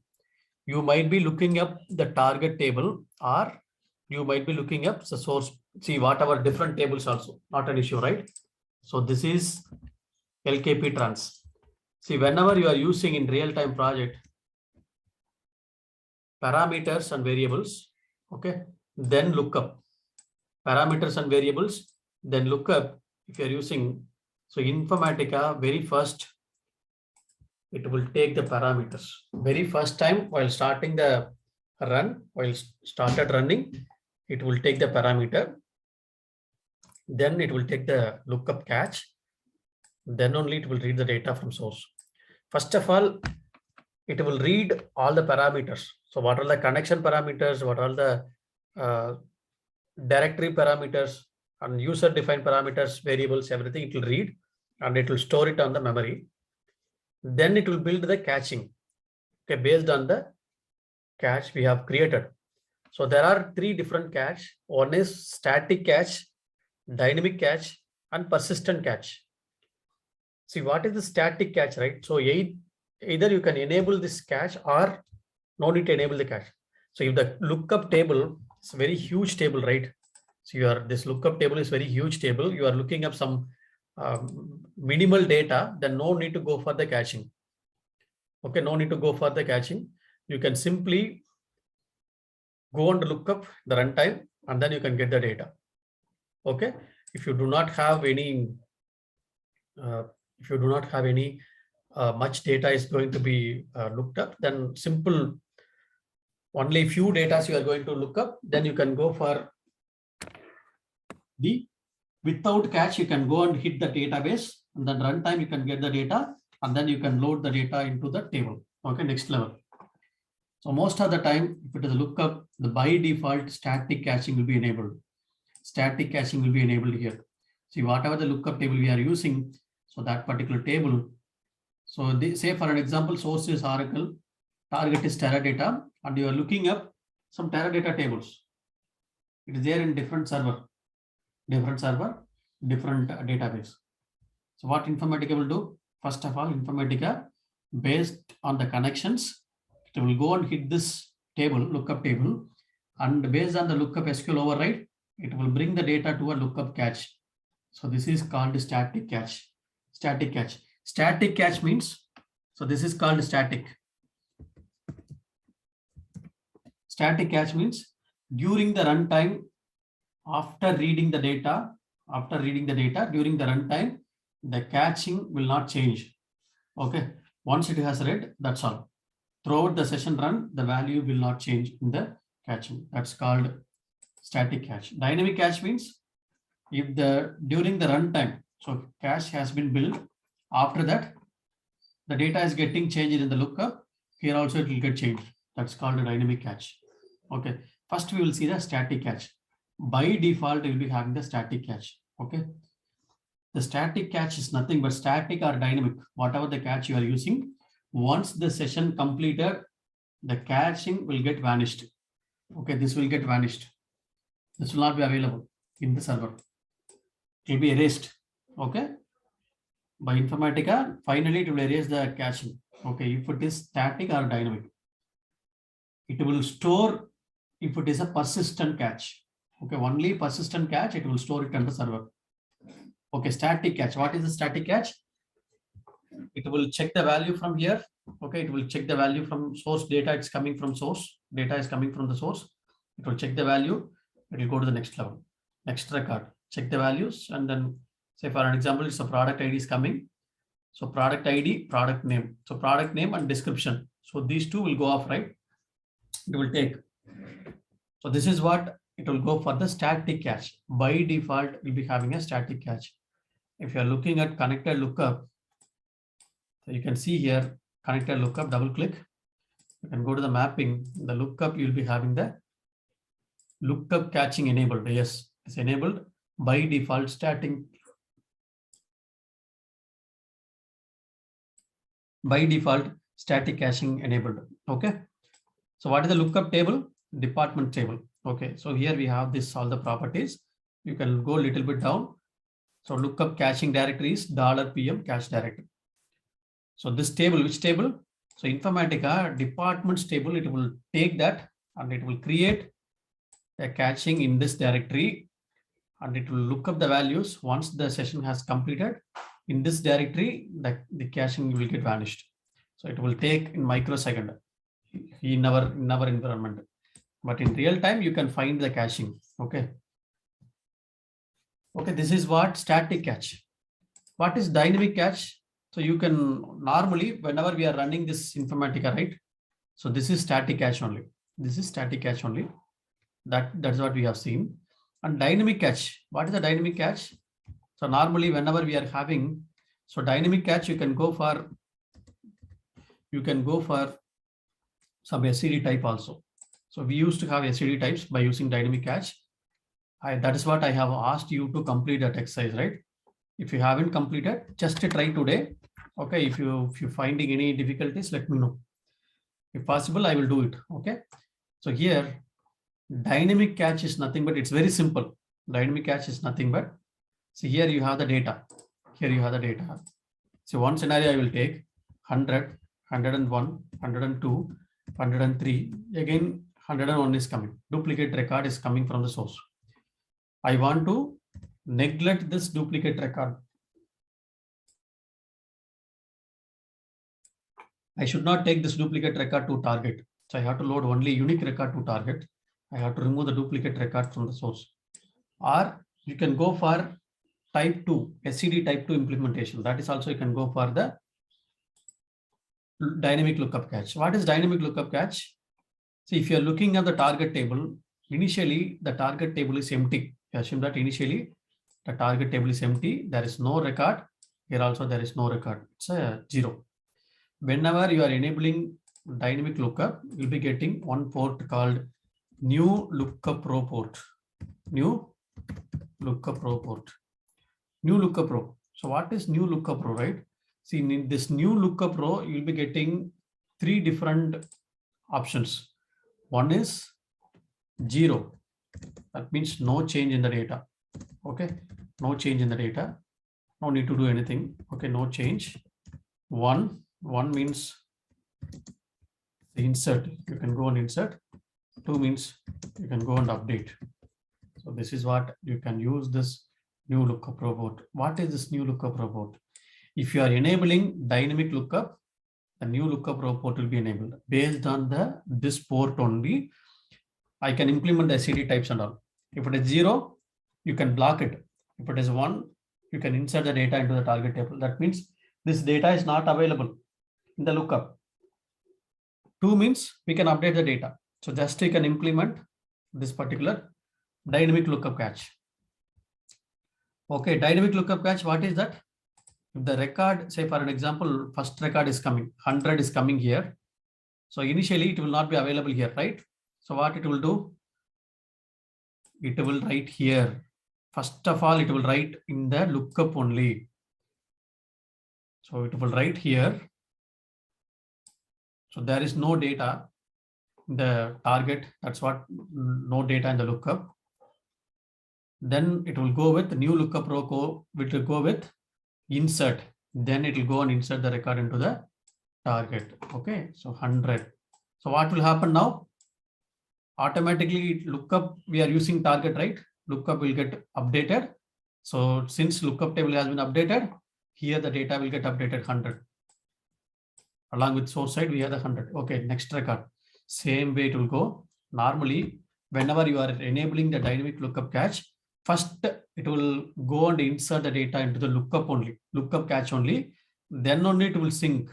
You might be looking up the target table or you might be looking up the source. See, whatever different tables also, not an issue, right? So this is LKP trans. See, whenever you are using in real-time project, parameters and variables, okay, then lookup. Parameters and variables, then lookup. If you are using, so Informatica, very first, it will take the parameters. Very first time while starting the run, while started running, it will take the parameter. Then it will take the lookup cache. Then only it will read the data from source. First of all, it will read all the parameters. So what are the connection parameters? What are the directory parameters and user defined parameters, variables, everything it will read and it will store it on the memory. Then it will build the caching, okay, based on the cache we have created. So there are three different cache. One is static cache, dynamic cache, and persistent cache. See, what is the static cache, right? So either you can enable this cache or no need to enable the cache. So if the lookup table is a very huge table, right? So this lookup table is very huge table. You are looking up some minimal data, then no need to go for the caching. Okay, no need to go for the caching. You can simply go and look up the runtime and then you can get the data. Okay, if you do not have any, much data is going to be looked up, then simple only few data you are going to look up, then you can go for the without cache. You can go and hit the database and then runtime you can get the data and then you can load the data into the table. Okay, next level. So most of the time, if it is a lookup, the by default static caching will be enabled. Static caching will be enabled here. See, whatever the lookup table we are using, so that particular table. So they say for an example, source is Oracle, target is Teradata, and you are looking up some Teradata tables. It is there in different server, different database. So what Informatica will do? First of all, Informatica, based on the connections, it will go and hit this table, lookup table, and based on the lookup SQL override, it will bring the data to a lookup cache. So this is called static cache. Static cache. Static cache means, so this is called static. Static cache means during the runtime, after reading the data, during the runtime, the caching will not change. Okay, once it has read, that's all. Throughout the session run, the value will not change in the caching. That's called static cache. Dynamic cache means if during the runtime, so cache has been built, after that, the data is getting changed in the lookup. Here also it will get changed. That's called a dynamic cache. Okay, first we will see the static cache. By default, you will be having the static cache. Okay, the static cache is nothing but static or dynamic, whatever the cache you are using. Once the session completed, the caching will get vanished. Okay, this will get vanished. This will not be available in the server. It will be erased. Okay, by Informatica, finally it will erase the caching. Okay, if it is static or dynamic, it will store if it is a persistent cache. Okay, only persistent cache, it will store it on the server. Okay, static cache. What is the static cache? It will check the value from here. Okay, it will check the value from source data. It's coming from source. Data is coming from the source. It will check the value. It will go to the next level, next record. Check the values and then say for an example, it's a product ID is coming. So product ID, product name. So product name and description. So these two will go off, right? It will take. So this is what it will go for the static cache. By default, we'll be having a static cache. If you're looking at connected lookup, so you can see here, connected lookup, double click. You can go to the mapping, the lookup, you'll be having the lookup caching enabled. Yes, it's enabled by default static. By default, static caching enabled. Okay. So what is the lookup table? Department table. Okay. So here we have this, all the properties. You can go a little bit down. So lookup caching directory is $PM cache directory. So this table, which table? So Informatica departments table, it will take that and it will create a caching in this directory and it will look up the values. Once the session has completed in this directory, the caching will get vanished. So it will take in microsecond in our environment, but in real time, you can find the caching. Okay. Okay, this is what static cache. What is dynamic cache? So you can normally, whenever we are running this Informatica, right? So this is static cache only. This is static cache only. That's what we have seen. And dynamic cache. What is the dynamic cache? So normally, whenever we are having, so dynamic cache, you can go for some SCD type also. So we used to have SCD types by using dynamic cache. That is what I have asked you to complete that exercise, right? If you haven't completed, just try today. Okay, if you're finding any difficulties, let me know. If possible, I will do it. Okay. So here, dynamic cache is nothing but it's very simple. Dynamic cache is nothing but, see here you have the data. Here you have the data. So one scenario I will take 100, 101, 102, 103. Again, 101 is coming. Duplicate record is coming from the source. I want to neglect this duplicate record. I should not take this duplicate record to target. So I have to load only unique record to target. I have to remove the duplicate record from the source. Or you can go for type 2, SCD type 2 implementation. That is also you can go for the dynamic lookup catch. What is dynamic lookup catch? See, if you're looking at the target table, initially the target table is empty. You assume that initially the target table is empty. There is no record. Here also there is no record. It's a 0. Whenever you are enabling dynamic lookup, you'll be getting one port called new lookup row port. New lookup row port. New lookup row. So what is new lookup row, right? See, in this new lookup row, you'll be getting 3 different options. One is 0. That means no change in the data. Okay, no change in the data. No need to do anything. Okay, no change. 1 means the insert. You can go and insert. 2 means you can go and update. So this is what you can use this new lookup robot. What is this new lookup robot? If you are enabling dynamic lookup, the new lookup robot will be enabled based on this port only. I can implement the SCD types and all. If it is 0, you can block it. If it is 1, you can insert the data into the target table. That means this data is not available in the lookup. 2 means we can update the data. So just you can implement this particular dynamic lookup catch. Okay, dynamic lookup catch, what is that? If the record, say for an example, first record is coming, 100 is coming here. So initially it will not be available here, right? So what it will do? It will write here. First of all, it will write in the lookup only. So it will write here. So there is no data in the target. That's what, no data in the lookup. Then it will go with the new lookup row, it will go with insert. Then it will go and insert the record into the target. Okay, so 100. So what will happen now? Automatically lookup, we are using target, right? Lookup will get updated. So since lookup table has been updated, here the data will get updated 100. Along with source side, we have the 100. Okay, next record. Same way it will go. Normally, whenever you are enabling the dynamic lookup catch, first it will go and insert the data into the lookup only, lookup catch only. Then only it will sync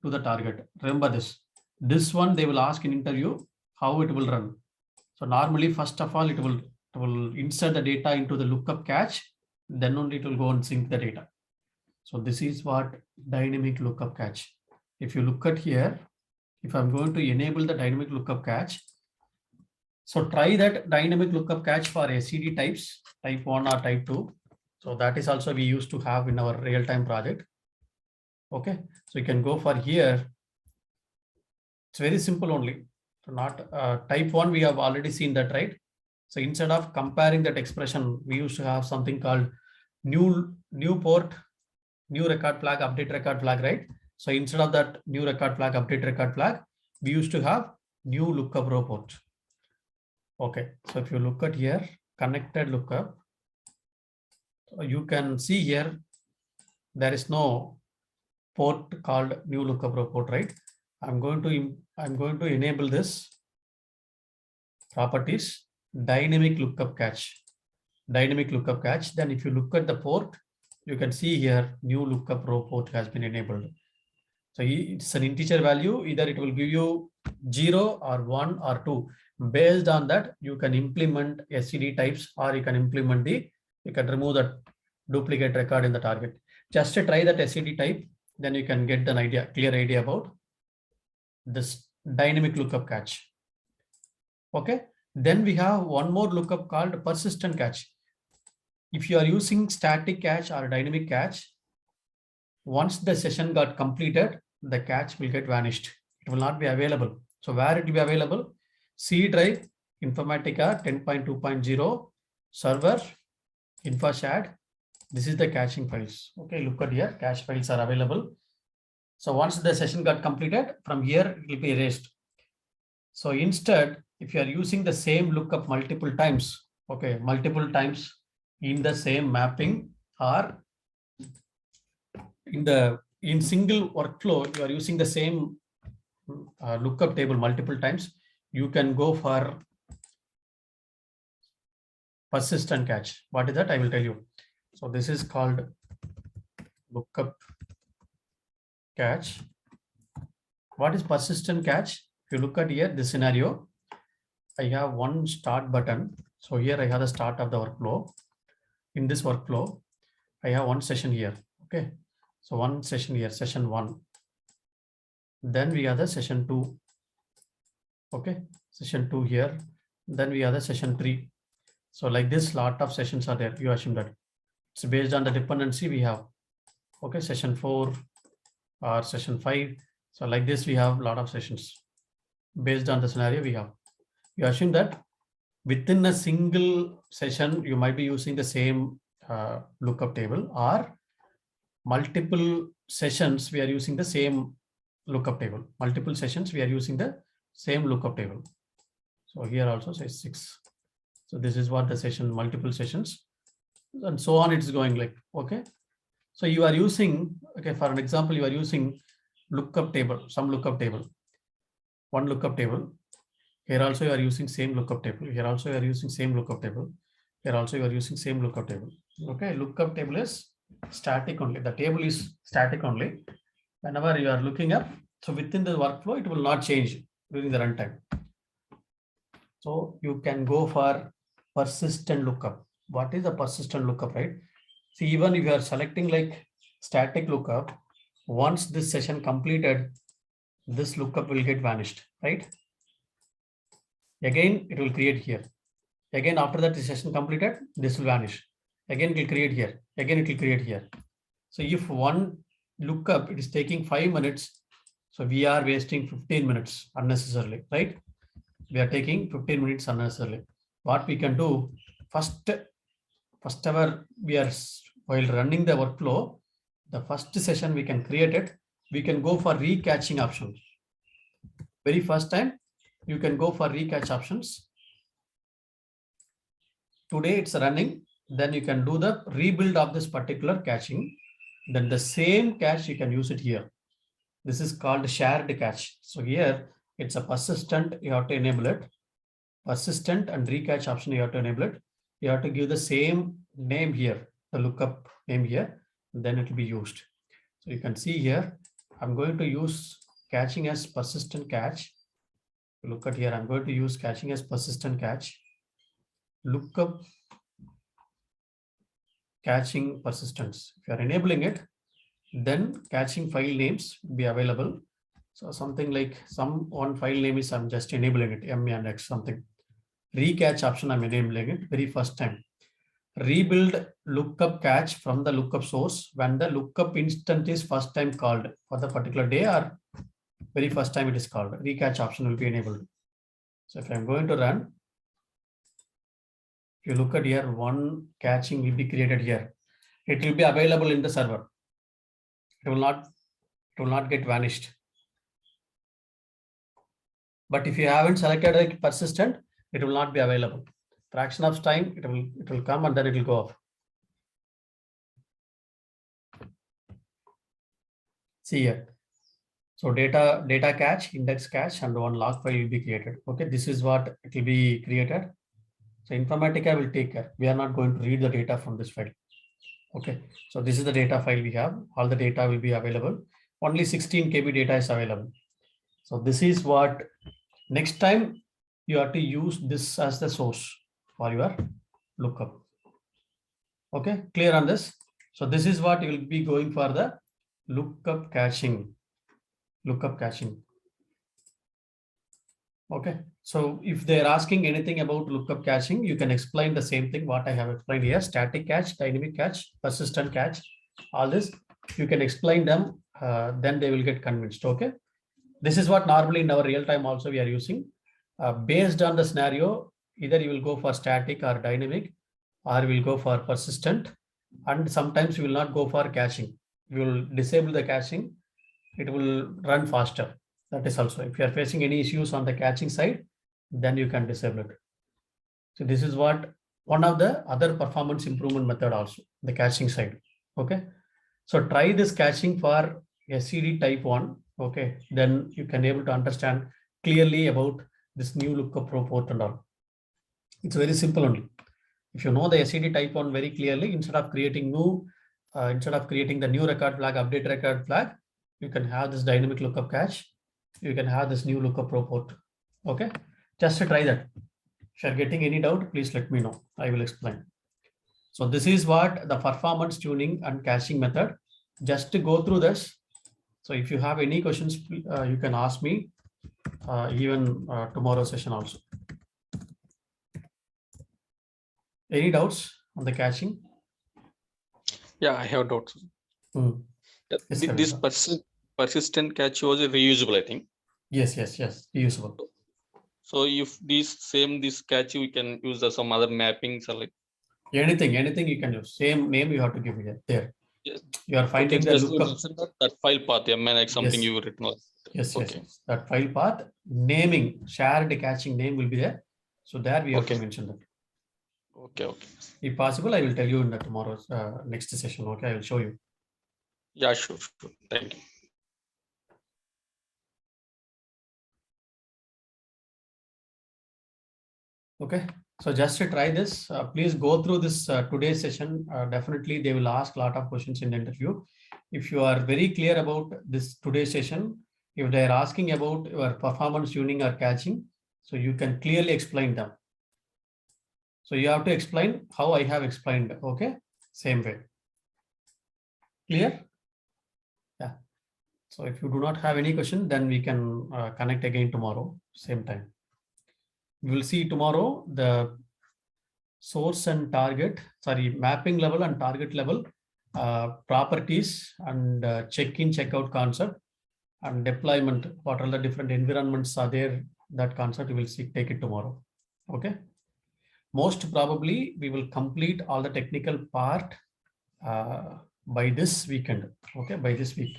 to the target. Remember this. This one they will ask in interview how it will run. So normally, first of all, it will insert the data into the lookup catch. Then only it will go and sync the data. So this is what dynamic lookup catch. If you look at here, if I'm going to enable the dynamic lookup catch, so try that dynamic lookup catch for SCD types, type 1 or type 2. So that is also we used to have in our real-time project. Okay, so you can go for here. It's very simple only. So not type 1, we have already seen that, right? So instead of comparing that expression, we used to have something called new port, new record flag, update record flag, right? So instead of that new record flag, update record flag, we used to have new lookup row port. Okay, so if you look at here, connected lookup, you can see here, there is no port called new lookup row port, right? I'm going to enable this properties, dynamic lookup catch. Dynamic lookup catch. Then if you look at the port, you can see here, new lookup row port has been enabled. So it's an integer value. Either it will give you 0 or 1 or 2. Based on that, you can implement SCD types, or you can implement you can remove the duplicate record in the target. Just to try that SCD type, then you can get an clear idea about this dynamic lookup catch. Okay. Then we have one more lookup called persistent catch. If you are using static catch or dynamic catch, once the session got completed, the catch will get vanished. It will not be available. So where it will be available? C drive, Informatica 10.2.0, server, InfoShad. This is the caching files. Okay, look at here, cache files are available. So once the session got completed, from here it will be erased. So instead, if you are using the same lookup multiple times, okay, multiple times in the same mapping or in the in single workflow, you are using the same lookup table multiple times, you can go for persistent catch. What is that? I will tell you. So this is called lookup catch. What is persistent catch? If you look at here, this scenario, I have one start button. So here I have the start of the workflow. In this workflow, I have one session here. Okay. So one session here, session 1. Then we have the session 2. Okay. Session 2 here. Then we have the session 3. So like this, lot of sessions are there. You assume that it's based on the dependency we have. Okay. Session 4 or session 5. So like this, we have a lot of sessions based on the scenario we have. You assume that within a single session, you might be using the same lookup table, or multiple sessions, we are using the same lookup table. Multiple sessions, we are using the same lookup table. So here also says 6. So this is what the session, multiple sessions, and so on. It's going like, okay. So you are using, okay, for an example, you are using lookup table, some lookup table, one lookup table. Here also you are using same lookup table. Here also you are using same lookup table. Here also you are using same lookup table. Okay, lookup table is static only. The table is static only. Whenever you are looking up, so within the workflow, it will not change during the runtime. So you can go for persistent lookup. What is the persistent lookup, right? See, even if you are selecting like static lookup, once this session completed, this lookup will get vanished, right? Again, it will create here. Again, after that the session completed, this will vanish. Again, it will create here. Again, it will create here. So if one lookup, it is taking 5 minutes, so we are wasting 15 minutes unnecessarily, right? We are taking 15 minutes unnecessarily. What we can do, first ever we are, while running the workflow, the first session we can create it, we can go for recatching options. Very first time, you can go for recatch options. Today it's running, then you can do the rebuild of this particular caching. Then the same cache, you can use it here. This is called shared cache. So here it's a persistent, you have to enable it. Persistent and recache option, you have to enable it. You have to give the same name here, the lookup name here, then it will be used. So you can see here, I'm going to use caching as persistent cache. Look at here, I'm going to use caching as persistent cache. Lookup caching persistence. If you are enabling it, then caching file names will be available. So something like one file name is, I'm just enabling it, M and X something. Recache option, I'm enabling it very first time. Rebuild lookup cache from the lookup source when the lookup instant is first time called for the particular day or very first time it is called. Recache option will be enabled. So if I'm going to run, if you look at here, one caching will be created here. It will be available in the server. It will not get vanished. But if you haven't selected a persistent, it will not be available. Fraction of time, it will come and then it will go off. See here. So data cache, index cache, and one log file will be created. Okay, this is what it will be created. So Informatica will take care. We are not going to read the data from this file. Okay, so this is the data file we have. All the data will be available. Only 16 KB data is available. So this is what next time you have to use this as the source for your lookup. Okay, clear on this? So this is what you will be going for the lookup caching. Lookup caching. Okay, so if they're asking anything about lookup caching, you can explain the same thing what I have explained here: static cache, dynamic cache, persistent cache, all this. You can explain them, then they will get convinced. Okay, this is what normally in our real time also we are using. Based on the scenario, either you will go for static or dynamic, or we will go for persistent, and sometimes we will not go for caching. We will disable the caching. It will run faster. That is also, if you are facing any issues on the caching side, then you can disable it. So this is what one of the other performance improvement method also, the caching side. Okay, so try this caching for SCD type 1, okay, then you can able to understand clearly about this new lookup report and all. It's very simple only. If you know the SCD type 1 very clearly, instead of creating the new record flag, update record flag, you can have this dynamic lookup cache. You can have this new lookup report. Okay, just to try that. If you're getting any doubt, please let me know. I will explain. So this is what the performance tuning and caching method. Just to go through this. So if you have any questions, you can ask me even tomorrow session also. Any doubts on the caching? Yeah, I have doubts. Yes, This persistent cache was reusable, I think. Yes, reusable. So if this cache we can use some other mappings or like anything you can use. Same name you have to give it there. Yes. You are finding the lookup. That file path, like something yes. you written. Yes. That file path naming, shared caching name will be there. So there we have to mention that. Okay. If possible, I will tell you in the tomorrow's next session. Okay, I will show you. Yeah, sure. Thank you. Okay, so just to try this, please go through this today's session. Definitely, they will ask a lot of questions in the interview. If you are very clear about this today's session, if they are asking about your performance tuning or caching, so you can clearly explain them. So you have to explain how I have explained. Okay, same way. Clear? Yeah. So if you do not have any question, then we can connect again tomorrow, same time. We will see tomorrow the source and target, mapping level and target level, properties and check-in, check-out concept and deployment. What are the different environments are there? That concept we will take it tomorrow. Okay. Most probably we will complete all the technical part by this weekend. Okay, by this week.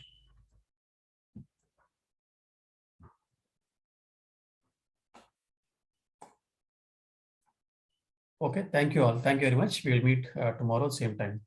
Okay, thank you all. Thank you very much. We will meet tomorrow, same time.